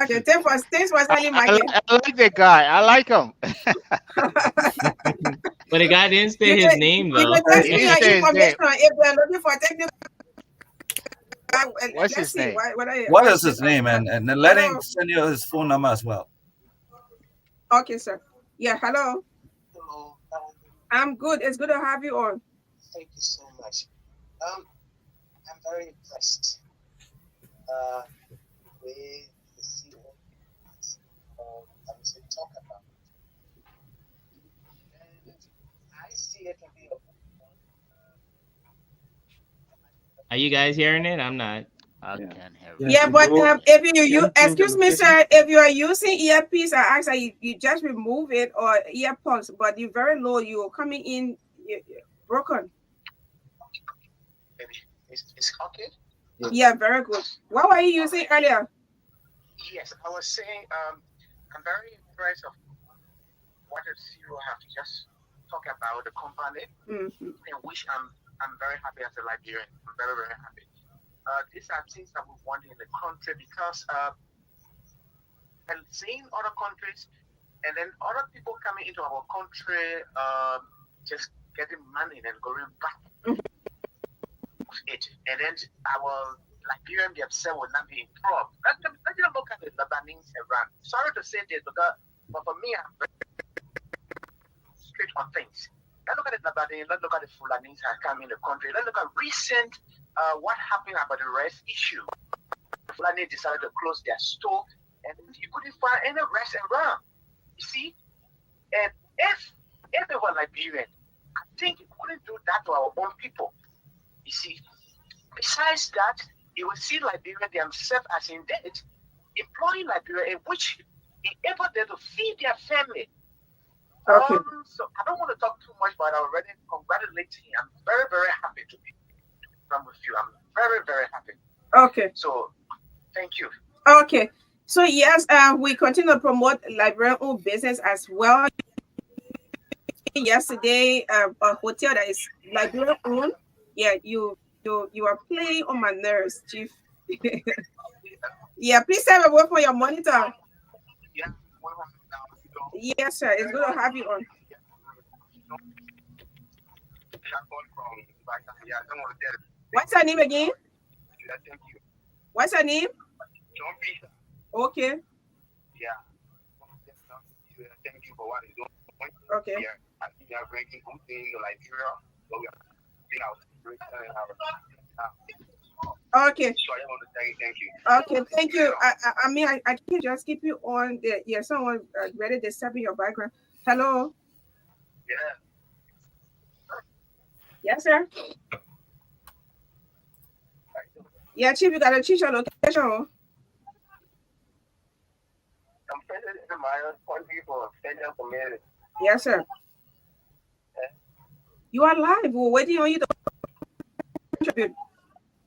Speaker 3: Okay, thanks for selling market.
Speaker 8: I like the guy. I like him.
Speaker 10: But the guy didn't say his name, though.
Speaker 3: You can text me your information if they're looking for technical.
Speaker 8: What's his name?
Speaker 7: What is his name? And then let him send you his phone number as well.
Speaker 3: Okay, sir. Yeah, hello.
Speaker 1: Hello.
Speaker 3: I'm good. It's good to have you on.
Speaker 1: Thank you so much. I'm very impressed with the CEO talk about. And I see it to be a
Speaker 10: Are you guys hearing it? I'm not.
Speaker 8: I can't hear.
Speaker 3: Yeah, but if you excuse me, sir, if you are using earpiece, I ask that you just remove it or earpods. But you're very low. You're coming in broken.
Speaker 1: It's okay.
Speaker 3: Yeah, very good. What were you using earlier?
Speaker 1: Yes, I was saying I'm very impressed of what the CEO have just talked about the company, in which I'm very happy as a Liberian. I'm very, very happy. These are things that we want in the country because and seeing other countries and then other people coming into our country just getting money and going back it. And then our Liberian themselves will not be improved. Let's look at the Lebanese around. Sorry to say this, but for me, I'm very straight on things. Let's look at the Lebanese, let's look at the Fulanese that come in the country. Let's look at recent what happened about the rest issue. Fulani decided to close their store and you couldn't find any rest around. You see? And if they were Liberian, I think you couldn't do that to our own people. You see, besides that, you will see Liberia themselves as in debt, employing Liberia in which able them to feed their family.
Speaker 3: Okay.
Speaker 1: So I don't want to talk too much, but I already congratulate you. I'm very, very happy to be with you. I'm very, very happy.
Speaker 3: Okay.
Speaker 1: So thank you.
Speaker 3: Okay. So yes, we continue to promote Liberian-owned business as well. Yesterday, a hotel that is Liberian-owned. Yeah, you are playing on my nerves, Chief. Yeah, please have a word for your monitor.
Speaker 1: Yeah.
Speaker 3: Yes, sir. It's good to have you on. What's her name again?
Speaker 1: Thank you.
Speaker 3: What's her name?
Speaker 1: John Peter.
Speaker 3: Okay.
Speaker 1: Yeah. Thank you for what you're doing.
Speaker 3: Okay.
Speaker 1: Yeah. I think you're bringing good things to Liberia. So we are seeing our
Speaker 3: okay.
Speaker 1: So I want to say thank you.
Speaker 3: Okay, thank you. I mean, I can just keep you on the, yeah, someone ready to step in your background. Hello.
Speaker 1: Yeah.
Speaker 3: Yes, sir. Yeah, Chief, you got to change your location.
Speaker 1: I'm president in my own country for federal community.
Speaker 3: Yes, sir.
Speaker 1: Yeah.
Speaker 3: You are live. We're waiting on you to contribute.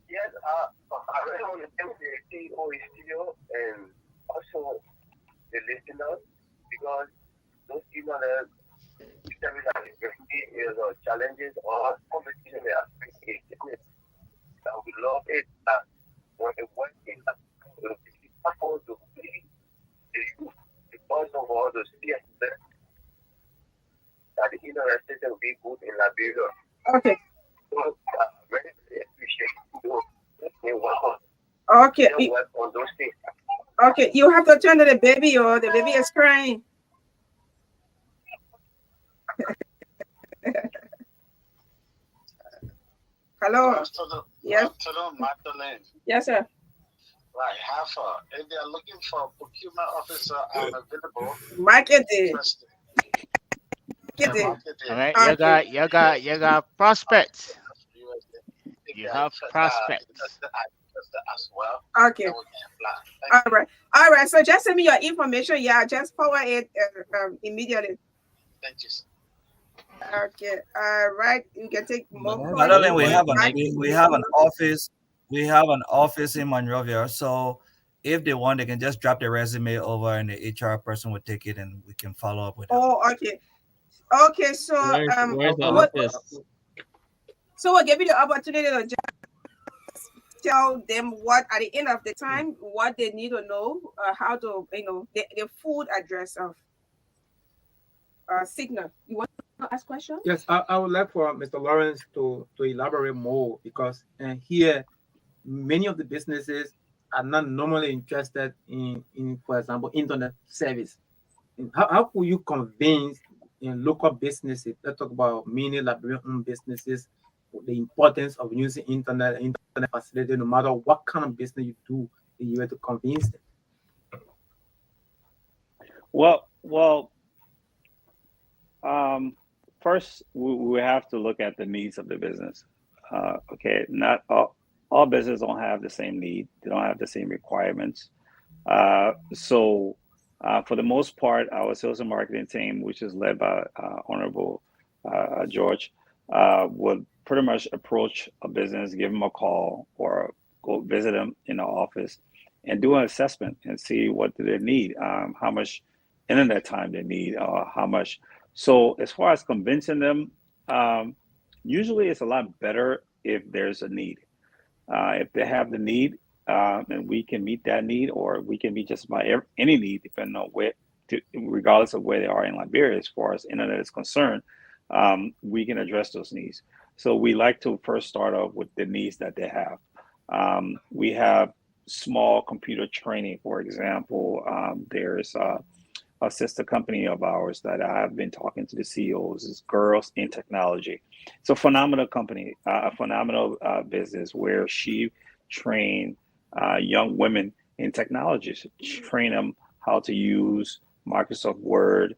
Speaker 1: Yes, I really want to thank the CEO studio and also the listeners because those people that is challenges or competition they are facing. We love it when the work is supposed to be the youth because of all the steps that the university will be good in Liberia.
Speaker 3: Okay.
Speaker 1: So, very appreciate you.
Speaker 3: Okay.
Speaker 1: Work on those things.
Speaker 3: Okay, you have to turn to the baby or the baby is crying. Hello. Yes.
Speaker 1: Afternoon, Magdalene.
Speaker 3: Yes, sir.
Speaker 1: Right, if they are looking for a procurement officer, I'm available.
Speaker 3: Marketing.
Speaker 8: All right, you got prospects. You have prospects.
Speaker 1: As well.
Speaker 3: Okay. All right. So just send me your information. Yeah, just forward it immediately.
Speaker 1: Thank you.
Speaker 3: Okay. All right. You can take more.
Speaker 7: Magdalene, we have an office. We have an office in Monrovia. So if they want, they can just drop their resume over, and the HR person will take it, and we can follow up with them.
Speaker 3: Oh, okay. Okay. So
Speaker 10: where's the office?
Speaker 3: So we'll give you the opportunity to just tell them what at the end of the time what they need to know, how to the full address of Signal. You want to ask questions?
Speaker 5: Yes, I would like for Mr. Lawrence to elaborate more because here many of the businesses are not normally interested in for example, internet service. And how could you convince local businesses, let's talk about many Liberian-owned businesses, the importance of using internet facility, no matter what kind of business you do, you have to convince them?
Speaker 9: Well, first we have to look at the needs of the business. Okay, not all businesses don't have the same need. They don't have the same requirements. So for the most part, our sales and marketing team, which is led by Honorable George, would pretty much approach a business, give them a call, or go visit them in the office and do an assessment and see what do they need, how much internet time they need, how much. So as far as convincing them, usually it's a lot better if there's a need. If they have the need, and we can meet that need, or we can meet just about any need, depending on regardless of where they are in Liberia, as far as internet is concerned, we can address those needs. So we like to first start off with the needs that they have. We have small computer training, for example. There's a sister company of ours that I've been talking to the CEOs, is Girls in Technology. It's a phenomenal company, a phenomenal business where she trained young women in technology, train them how to use Microsoft Word,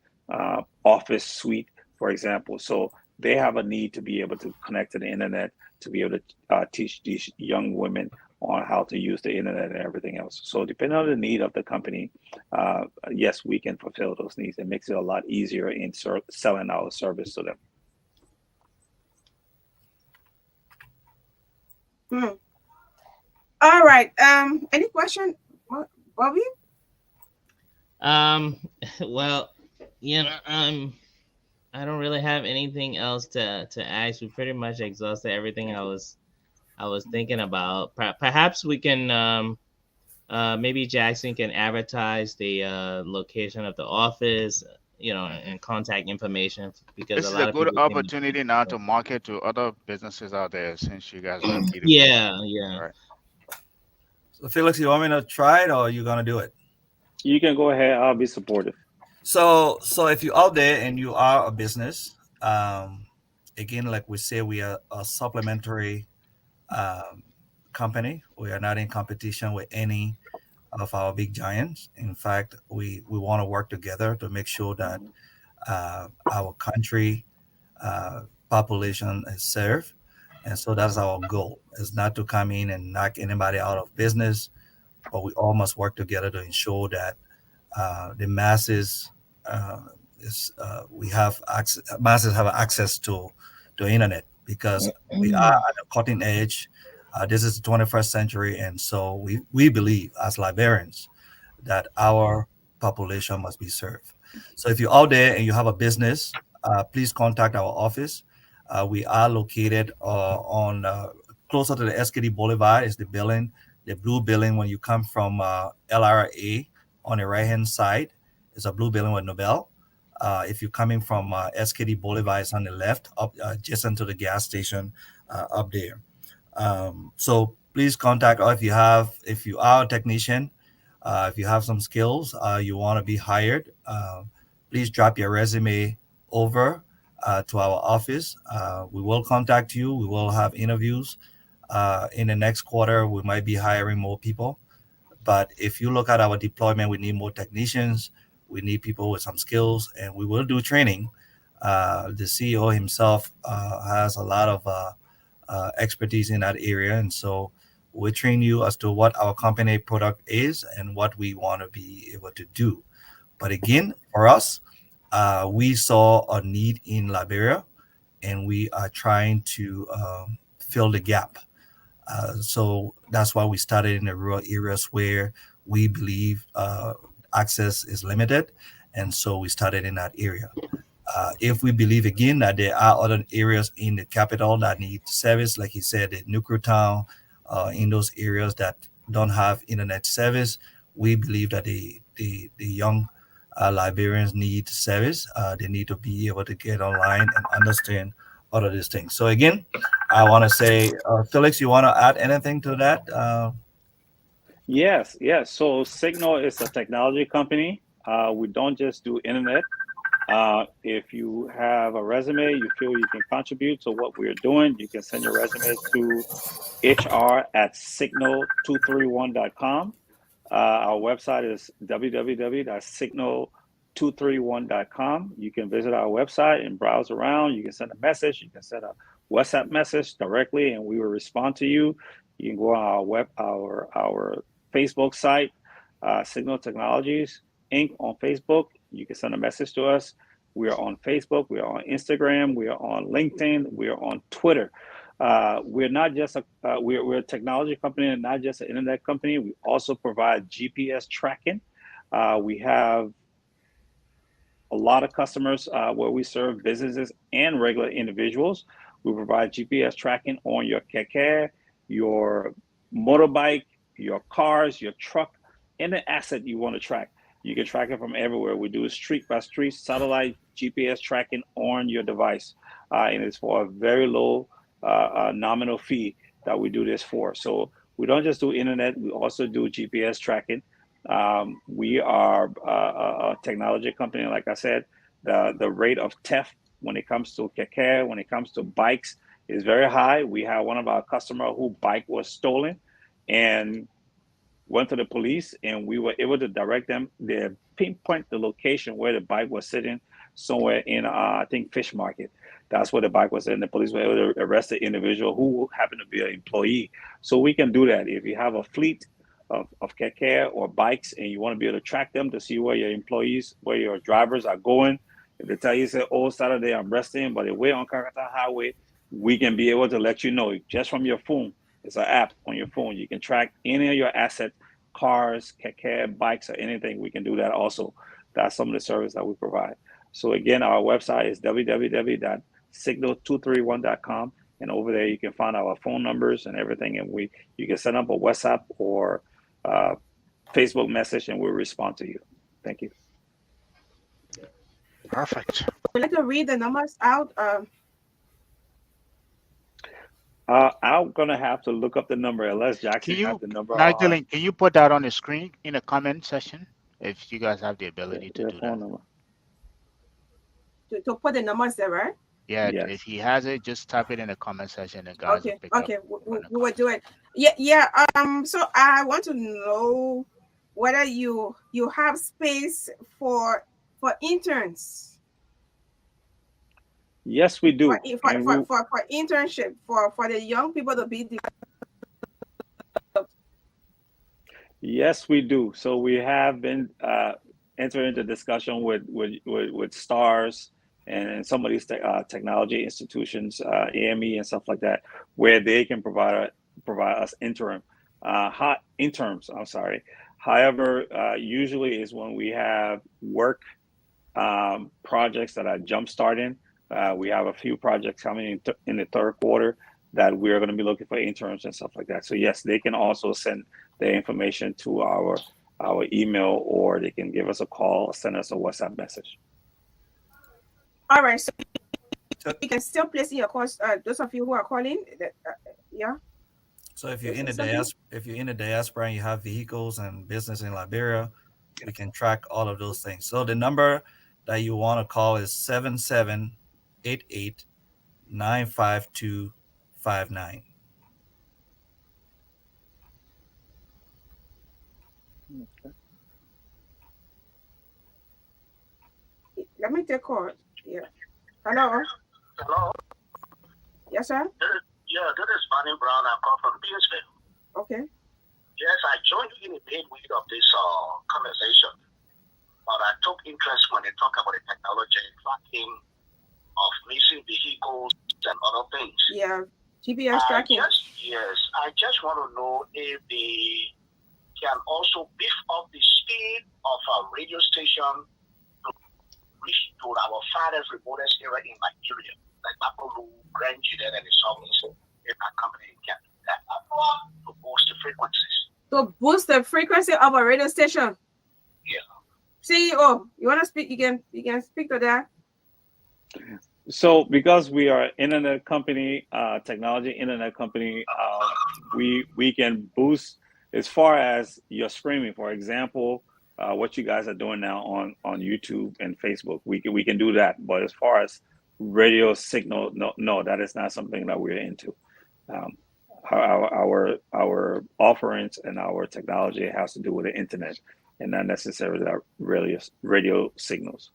Speaker 9: Office Suite, for example. So they have a need to be able to connect to the internet, to be able to teach these young women on how to use the internet and everything else. So depending on the need of the company, yes, we can fulfill those needs. It makes it a lot easier in selling our service to them.
Speaker 3: All right. Any question, Bobby?
Speaker 10: Well, I don't really have anything else to ask. We pretty much exhausted everything I was thinking about. Perhaps we can maybe Jackson can advertise the location of the office, and contact information, because
Speaker 8: This
Speaker 10: a
Speaker 8: is a
Speaker 10: lot of
Speaker 8: good
Speaker 10: people can be.
Speaker 8: opportunity now to market to other businesses out there since you guys are B2B.
Speaker 10: Yeah.
Speaker 8: Right.
Speaker 7: So Felix, you want me to try it or you gonna do it?
Speaker 9: You can go ahead. I'll be supportive.
Speaker 7: So if you're out there and you are a business, again, like we say, we are a supplementary company. We are not in competition with any of our big giants. In fact, we want to work together to make sure that our country population is served. And so that's our goal, is not to come in and knock anybody out of business, but we all must work together to ensure that the masses masses have access to internet, because we are at the cutting edge. This is the 21st century, and so we believe as Liberians that our population must be served. So if you're out there and you have a business, please contact our office. We are located on closer to the SKD Boulevard. Is the building, the blue building when you come from LRA. On the right hand side is a blue building with Nobel. If you're coming from SKD Boulevard, it's on the left, up just into the gas station up there. So please contact us if you are a technician, if you have some skills, you want to be hired. Please drop your resume over to our office. We will contact you. We will have interviews. In the next quarter, we might be hiring more people. But if you look at our deployment, we need more technicians. We need people with some skills, and we will do training. The CEO himself has a lot of expertise in that area, and so we'll train you as to what our company product is and what we want to be able to do. But again, for us, we saw a need in Liberia, and we are trying to fill the gap. So that's why we started in the rural areas where we believe access is limited. And so we started in that area. If we believe again that there are other areas in the capital that need service, like he said, the nuclear town, in those areas that don't have internet service, we believe that the young Liberians need service. They need to be able to get online and understand all of these things. So again, I want to say, Felix, you want to add anything to that?
Speaker 9: Yes. So Signal is a technology company. We don't just do internet. If you have a resume, you feel you can contribute to what we're doing, you can send your resume to hr@signal231.com. Our website is www.signal231.com. You can visit our website and browse around. You can send a message. You can send a WhatsApp message directly, and we will respond to you. You can go on our Facebook site, Signal Technologies Inc. on Facebook. You can send a message to us. We are on Facebook. We are on Instagram. We are on LinkedIn. We are on Twitter. We're not just we're a technology company and not just an internet company. We also provide GPS tracking. We have a lot of customers where we serve businesses and regular individuals. We provide GPS tracking on your keke, your motorbike, your cars, your truck, any asset you want to track. You can track it from everywhere. We do street by street satellite GPS tracking on your device, and it's for a very low nominal fee that we do this for. So we don't just do internet, we also do GPS tracking. We are a technology company. Like I said, the rate of theft when it comes to keke, when it comes to bikes, is very high. We had one of our customers whose bike was stolen and went to the police, and we were able to direct them. They pinpoint the location where the bike was sitting, somewhere in I think Fish Market. That's where the bike was in. The police were able to arrest the individual who happened to be an employee. So we can do that. If you have a fleet of keke or bikes and you want to be able to track them to see where your employees, where your drivers are going, if they tell you, say, oh, Saturday I'm resting, but we're on Kakata Highway, we can be able to let you know just from your phone. It's an app on your phone. You can track any of your assets, cars, keke, bikes, or anything. We can do that also. That's some of the service that we provide. So again, our website is www.signal231.com. And over there, you can find our phone numbers and everything. And you can send up a WhatsApp or Facebook message, and we'll respond to you. Thank you.
Speaker 8: Perfect.
Speaker 3: Would you like to read the numbers out?
Speaker 9: I'm gonna have to look up the number unless Jackson
Speaker 8: Can
Speaker 9: has
Speaker 8: you,
Speaker 9: the number on
Speaker 8: Magdalene, can you put that on the screen in the comment section if you guys have the ability to
Speaker 9: their
Speaker 8: do
Speaker 9: phone
Speaker 8: that?
Speaker 9: number.
Speaker 3: To put the numbers there, right?
Speaker 8: Yeah,
Speaker 9: Yes.
Speaker 8: if he has it, just type it in the comment section and guys will
Speaker 3: Okay,
Speaker 8: pick up.
Speaker 3: okay,
Speaker 8: on
Speaker 3: we
Speaker 8: the
Speaker 3: will
Speaker 8: comment.
Speaker 3: do it. Yeah. So I want to know whether you have space for interns.
Speaker 9: Yes, we do.
Speaker 3: For internship for the young people to be.
Speaker 9: Yes, we do. So we have been entering into discussion with STARS and some of these technology institutions, AME and stuff like that, where they can provide us interns. I'm sorry. However, usually is when we have work projects that are jump starting. We have a few projects coming in the third quarter that we're going to be looking for interns and stuff like that. So yes, they can also send their information to our email, or they can give us a call, send us a WhatsApp message.
Speaker 3: All right, so you can still place in your course. Those of you who are calling, yeah.
Speaker 7: So if you're in the diaspora and you have vehicles and business in Liberia, we can track all of those things. So the number that you want to call is 7788-95259.
Speaker 9: Okay.
Speaker 3: Let me take call. Yeah. Hello.
Speaker 1: Hello.
Speaker 3: Yes, sir.
Speaker 1: Yeah, this is Barney Brown. I call from Beansville.
Speaker 3: Okay.
Speaker 1: Yes, I joined you in the midway of this conversation, but I took interest when they talk about the technology tracking of missing vehicles and other things.
Speaker 3: Yeah, GPS tracking.
Speaker 1: Yes, I just want to know if they can also beef up the speed of a radio station to reach to our farthest remotest area in Nigeria, like Bakolu, Grand Juliet, and the Southeast. If that company can do that to boost the frequencies.
Speaker 3: To boost the frequency of a radio station.
Speaker 1: Yeah.
Speaker 3: CEO, you want to speak? You can speak to that.
Speaker 9: So because we are internet company, technology internet company, we can boost as far as your streaming. For example, what you guys are doing now on YouTube and Facebook, we can do that. But as far as radio signal, no, that is not something that we're into. Our offerings and our technology has to do with the internet and not necessarily our radio signals.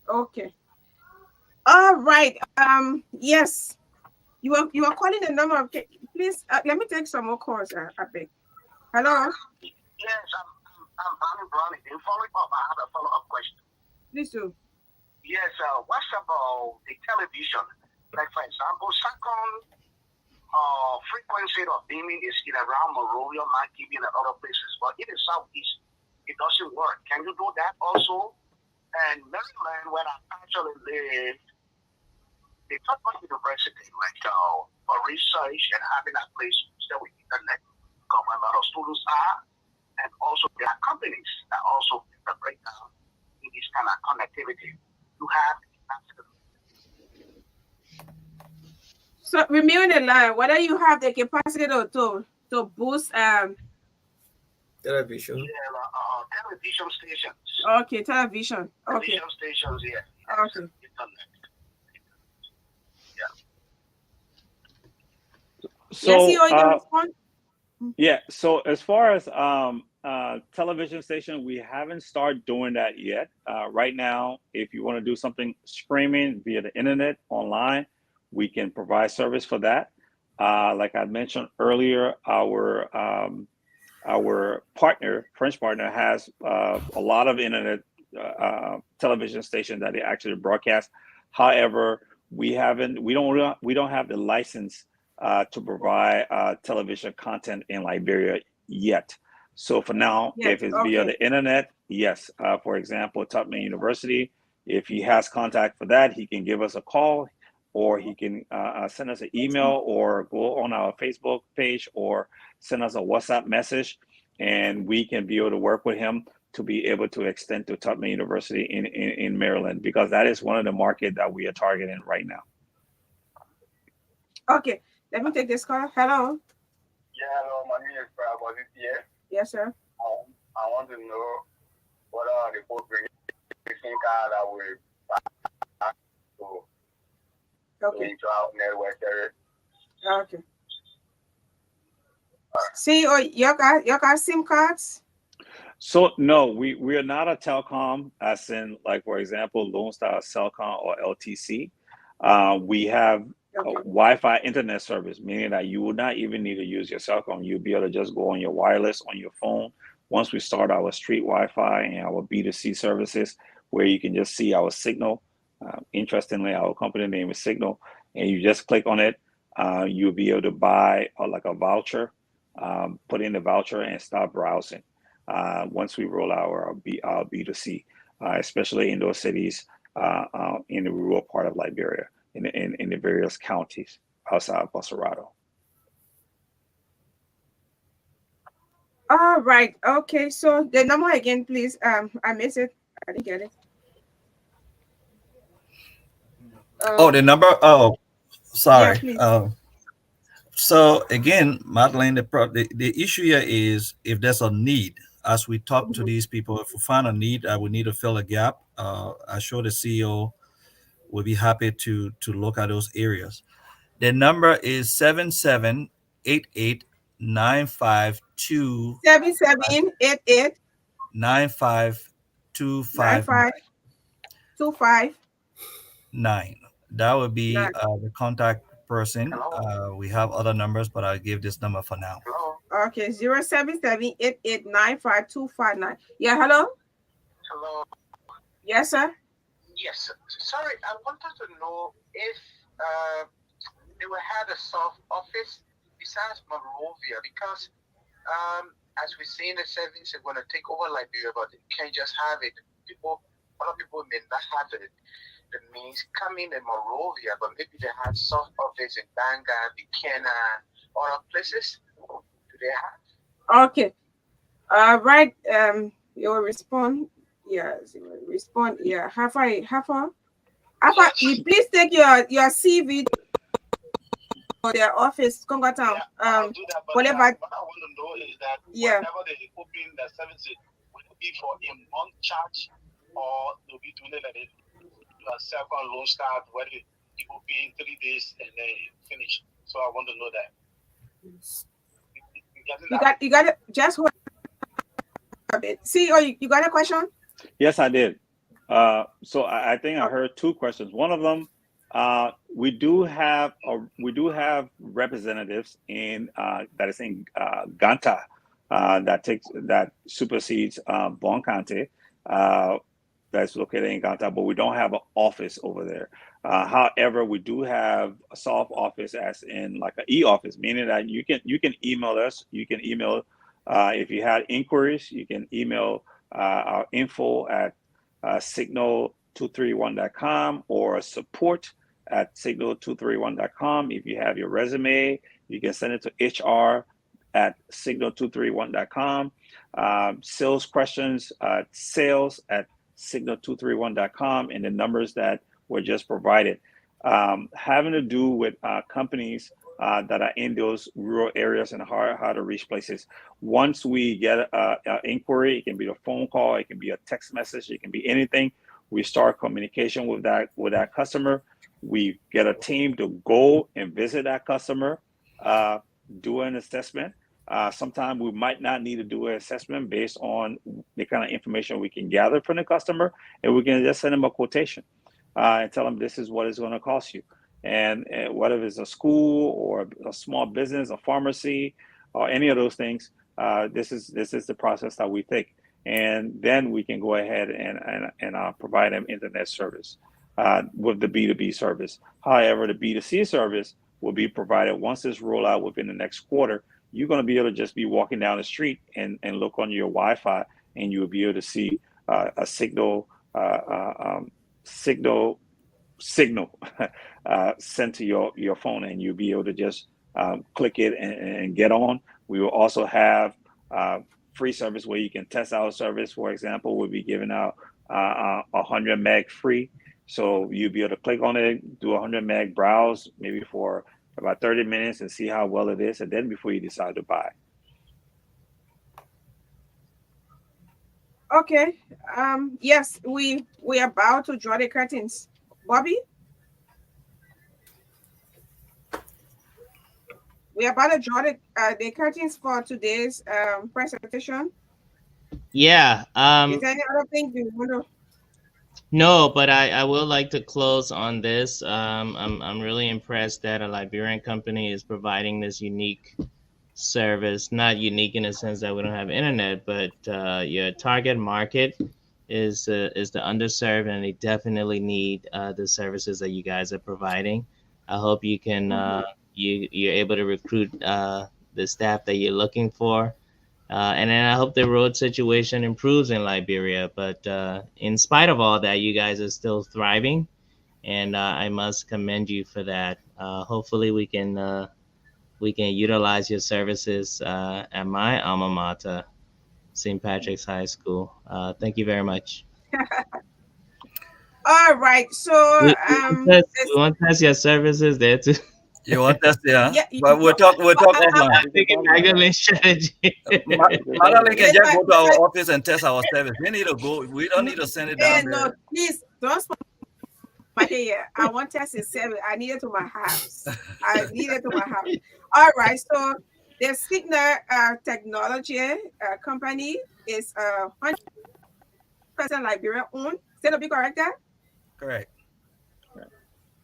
Speaker 3: Okay. All right. Yes. You are calling the number. Okay. Please let me take some more calls. I beg. Hello.
Speaker 1: Yes, I'm Barney Brown. In following up, I have a follow-up question.
Speaker 3: Please do.
Speaker 1: Yes. What's about the television? Like for example, second frequency of beaming is in around Monrovia, Marquis, and other places, but in the southeast, it doesn't work. Can you do that also? And Maryland, where I actually lived, they talk about university, like for research and having a place that with internet, because a lot of students are, and also there are companies that also break down in this kind of connectivity. You have
Speaker 3: so remain on the line. Whether you have the capacity to boost
Speaker 6: television.
Speaker 1: Yeah, television stations.
Speaker 3: Okay, television. Okay.
Speaker 1: Television stations, yeah.
Speaker 3: Okay.
Speaker 9: So,
Speaker 3: yes,
Speaker 9: yeah. So as far as television station, we haven't started doing that yet. Right now, if you want to do something streaming via the internet online, we can provide service for that. Like I mentioned earlier, our partner, French partner, has a lot of internet television stations that they actually broadcast. However, we don't have the license to provide television content in Liberia yet. So for now, if it's via the internet, yes. For example, Tubman University, if he has contact for that, he can give us a call, or he can send us an email, or go on our Facebook page, or send us a WhatsApp message, and we can be able to work with him to be able to extend to Tubman University in Maryland, because that is one of the market that we are targeting right now.
Speaker 3: Okay, let me take this call. Hello.
Speaker 1: Yeah, hello, my name is Brad.
Speaker 3: Yes, sir.
Speaker 1: I want to know what are the population card that will back to into our network area.
Speaker 3: Okay. See, you got SIM cards?
Speaker 9: So no, we are not a telecom, as in, like, for example, Lone Star Cellcom or LTC. We have a Wi-Fi internet service, meaning that you will not even need to use your cell phone. You'll be able to just go on your wireless on your phone. Once we start our street Wi-Fi and our B2C services, where you can just see our signal. Interestingly, our company name is Signal, and you just click on it. You'll be able to buy like a voucher, put in the voucher and start browsing. Once we roll out our B2C, especially in those cities in the rural part of Liberia, in the various counties outside of Bosarado.
Speaker 3: All right. Okay. So the number again, please. I missed it. I didn't get it.
Speaker 7: The number. Oh, sorry.
Speaker 3: Yeah,
Speaker 7: So again, Madeleine, the issue here is if there's a need, as we talk to these people, if we find a need, we need to fill a gap. I'm sure the CEO will be happy to look at those areas. The number is 77889525.
Speaker 3: 7788
Speaker 7: 95259. That would be the contact person. We have other numbers, but I'll give this number for now.
Speaker 3: Okay, 07788952559. Yeah, hello?
Speaker 1: Hello.
Speaker 3: Yes, sir.
Speaker 1: Yes. Sorry, I wanted to know if they will have a soft office besides Monrovia, because as we see in the settings, they're going to take over Liberia, but they can't just have it. Other people may not have the means coming in Monrovia, but maybe they have soft office in Banga, Bikena, other places. Do they have?
Speaker 3: Okay. Right. You will respond. Yes, you will respond. Yeah. Have I? You please take your CV for their office, Congo Town.
Speaker 1: I'll do that, but what I want to know is that whenever they open the services, will it be for a month charge, or they'll be doing it like a second loan start where people pay 3 days and then finish? So I want to know that.
Speaker 3: You got it. Just hold a bit. See, you got a question?
Speaker 9: Yes, I did. So I think I heard two questions. One of them, we do have representatives in that is in Ganta that supersedes Bon Cante. That's located in Ganta, but we don't have an office over there. However, we do have a soft office, as in like an e-office, meaning that you can email us. You can email if you had inquiries. You can email our info at signal231.com or support at signal231.com. If you have your resume, you can send it to HR at signal231.com. Sales questions, sales at signal231.com, and the numbers that were just provided. Having to do with companies that are in those rural areas and how to reach places. Once we get an inquiry, it can be a phone call, it can be a text message, it can be anything. We start communication with that customer. We get a team to go and visit that customer, do an assessment. Sometimes we might not need to do an assessment based on the kind of information we can gather from the customer, and we can just send them a quotation and tell them this is what it's going to cost you. And whether it's a school or a small business, a pharmacy, or any of those things, this is the process that we take. And then we can go ahead and provide them internet service with the B2B service. However, the B2C service will be provided once this roll out within the next quarter. You're going to be able to just be walking down the street and look on your Wi-Fi, and you'll be able to see a signal sent to your phone, and you'll be able to just click it and get on. We will also have free service where you can test our service. For example, we'll be giving out 100 meg free. So you'll be able to click on it, do 100 meg browse, maybe for about 30 minutes and see how well it is. And then before you decide to buy.
Speaker 3: Okay. Yes, we are about to draw the curtains. Bobby? We are about to draw the curtains for today's presentation.
Speaker 10: Yeah.
Speaker 3: Is there any other thing you want to?
Speaker 10: No, but I will like to close on this. I'm really impressed that a Liberian company is providing this unique service. Not unique in the sense that we don't have internet, but your target market is the underserved, and they definitely need the services that you guys are providing. I hope you can you're able to recruit the staff that you're looking for. And then I hope the road situation improves in Liberia. But in spite of all that, you guys are still thriving, and I must commend you for that. Hopefully, we can utilize your services at my alma mater, St. Patrick's High School. Thank you very much.
Speaker 3: All right. So
Speaker 10: we want to test your services there too.
Speaker 7: You want us, yeah? But we'll talk offline.
Speaker 10: Magdalene strategy.
Speaker 7: Magdalene can just go to our office and test our service. We need to go. We don't need to send it down there.
Speaker 3: No, please don't spend my here. I want test in 7. I need it to my house. All right. So the Signal Technology company is 100% Liberian owned. Say to be correct, there?
Speaker 7: Correct.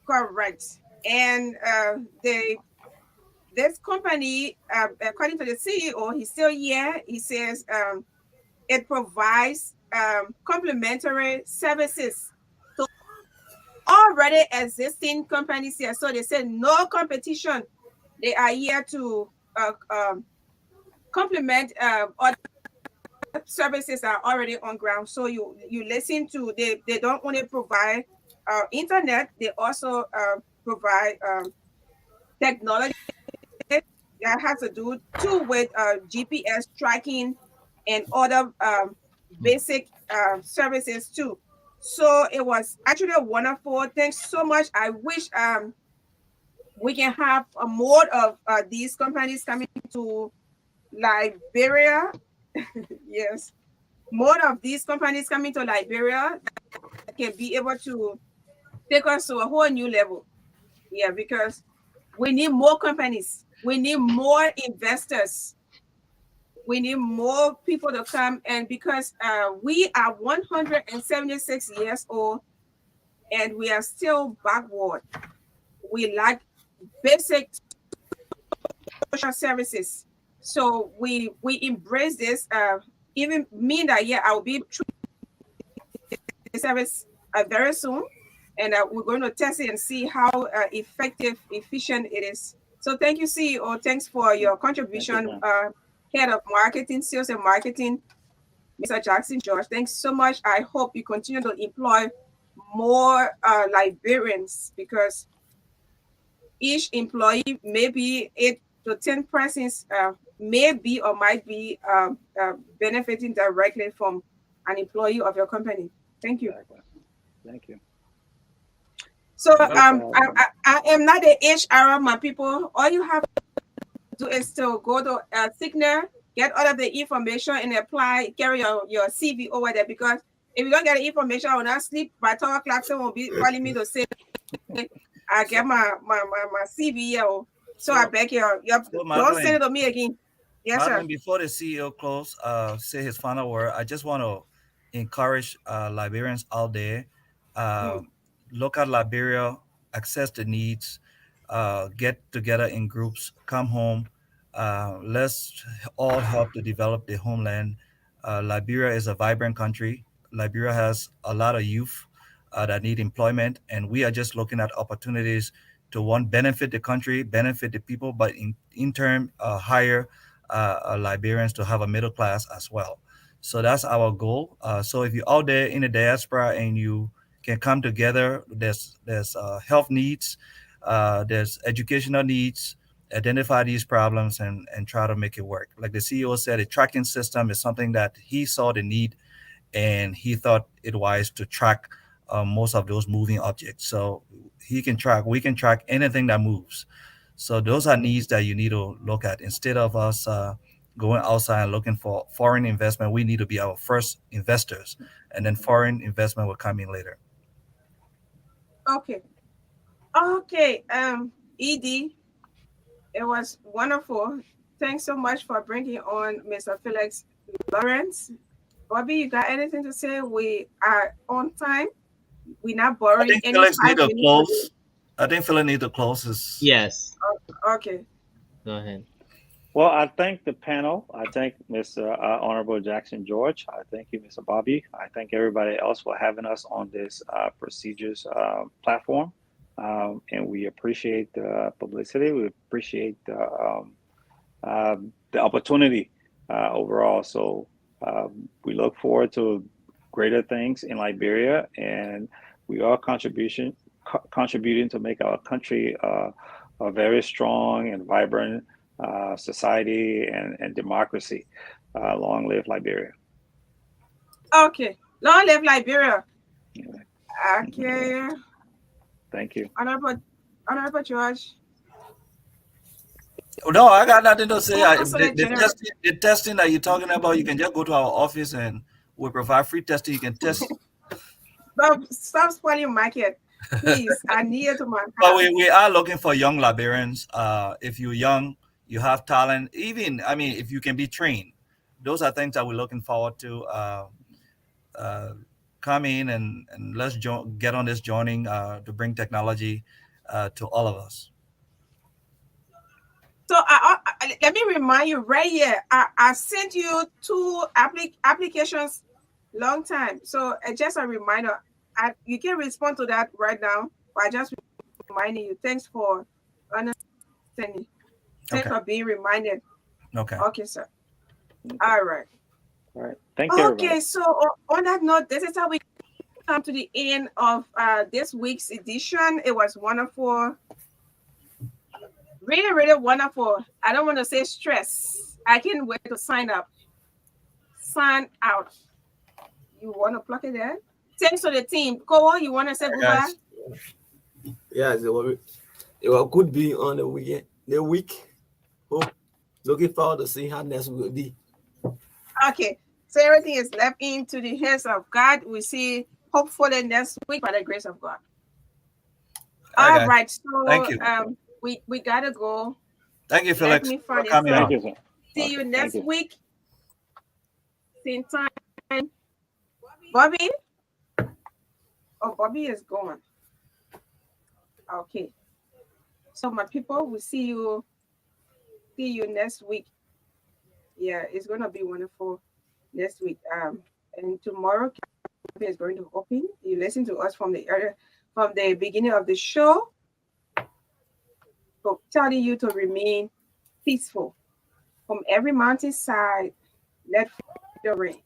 Speaker 3: Correct. And this company, according to the CEO, he's still here. He says it provides complementary services to already existing companies here. So they said no competition. They are here to complement other services that are already on ground. So you listen to, they don't only provide internet, they also provide technology that has to do too with GPS tracking and other basic services too. So it was actually wonderful. Thanks so much. I wish we can have more of these companies coming to Liberia. Yes, more of these companies coming to Liberia that can be able to take us to a whole new level. Yeah, because we need more companies. We need more investors. We need more people to come. And because we are 176 years old and we are still backward, we lack basic social services. So we embrace this. Even me that year, I will be through the service very soon. And we're going to test it and see how effective, efficient it is. So thank you, CEO. Thanks for your contribution, Head of Marketing, Sales and Marketing, Mr. Jackson George. Thanks so much. I hope you continue to employ more Liberians, because each employee, maybe 8 to 10 persons, may be or might be benefiting directly from an employee of your company. Thank you.
Speaker 9: Thank you.
Speaker 3: So I am not the HR, my people. All you have to do is to go to Signal, get all of the information and apply, carry your CV over there, because if you don't get the information, I will not sleep. By 12 o'clock, someone will be calling me to say, I get my CV here. So I beg you, don't send it to me again. Yes, sir.
Speaker 7: Before the CEO close, say his final word, I just want to encourage Liberians out there. Look at Liberia, access the needs, get together in groups, come home. Let's all help to develop the homeland. Liberia is a vibrant country. Liberia has a lot of youth that need employment, and we are just looking at opportunities to benefit the country, benefit the people, but in turn hire Liberians to have a middle class as well. So that's our goal. So if you're out there in the diaspora and you can come together, there's health needs, there's educational needs, identify these problems and try to make it work. Like the CEO said, a tracking system is something that he saw the need, and he thought it wise to track most of those moving objects. So we can track anything that moves. So those are needs that you need to look at instead of us going outside and looking for foreign investment. We need to be our first investors, and then foreign investment will come in later.
Speaker 3: Okay. Ed, it was wonderful. Thanks so much for bringing on Mr. Felix Lawrence. Bobby, you got anything to say? We are on time. We're not borrowing any
Speaker 7: Felix need
Speaker 3: 5
Speaker 7: to
Speaker 3: minutes.
Speaker 7: close. I think Felix need to close.
Speaker 10: Yes.
Speaker 3: Okay.
Speaker 10: Go ahead.
Speaker 9: Well, I thank the panel. I thank Mr. Honorable Jackson George. I thank you, Mr. Bobby. I thank everybody else for having us on this procedures platform. And we appreciate the publicity. We appreciate the opportunity overall. So we look forward to greater things in Liberia, and we are contributing to make our country a very strong and vibrant society and democracy. Long live Liberia.
Speaker 3: Okay. Long live Liberia. Okay.
Speaker 9: Thank you.
Speaker 3: Honorable George.
Speaker 7: No, I got nothing to say.
Speaker 3: The
Speaker 7: testing that you're talking about, you can just go to our office and we'll provide free testing. You can test.
Speaker 3: Stop spoiling market, please. I need to my house.
Speaker 7: But we are looking for young Liberians. If you're young, you have talent. Even, I mean, if you can be trained, those are things that we're looking forward to. Come in and let's get on this joining to bring technology to all of us.
Speaker 3: So let me remind you right here. I sent you 2 applications long time. So just a reminder. You can respond to that right now. But I just reminding you. Thanks for understanding. Thanks for being reminded. Okay, sir. All right.
Speaker 9: All right. Thank you.
Speaker 3: Okay, so on that note, this is how we come to the end of this week's edition. It was wonderful. Really, really wonderful. I don't want to say stress. I can't wait to sign up. Sign out. You want to plug it there? Thanks to the team. Kowo, you want to say goodbye?
Speaker 6: Yes, it was good being on the week. Hope, looking forward to seeing how next week will be.
Speaker 3: Okay, so everything is left into the hands of God. We see hopefully next week by the grace of God. All right, so
Speaker 7: thank you.
Speaker 3: We gotta go.
Speaker 7: Thank you, Felix, for coming on.
Speaker 9: Thank you, sir.
Speaker 3: See you next week. Same time. Bobby? Oh, Bobby is gone. Okay. So my people, we'll see you next week. Yeah, it's gonna be wonderful next week. And tomorrow is going to open. You listen to us from the beginning of the show. So telling you to remain peaceful. From every mountainside, let freedom reign.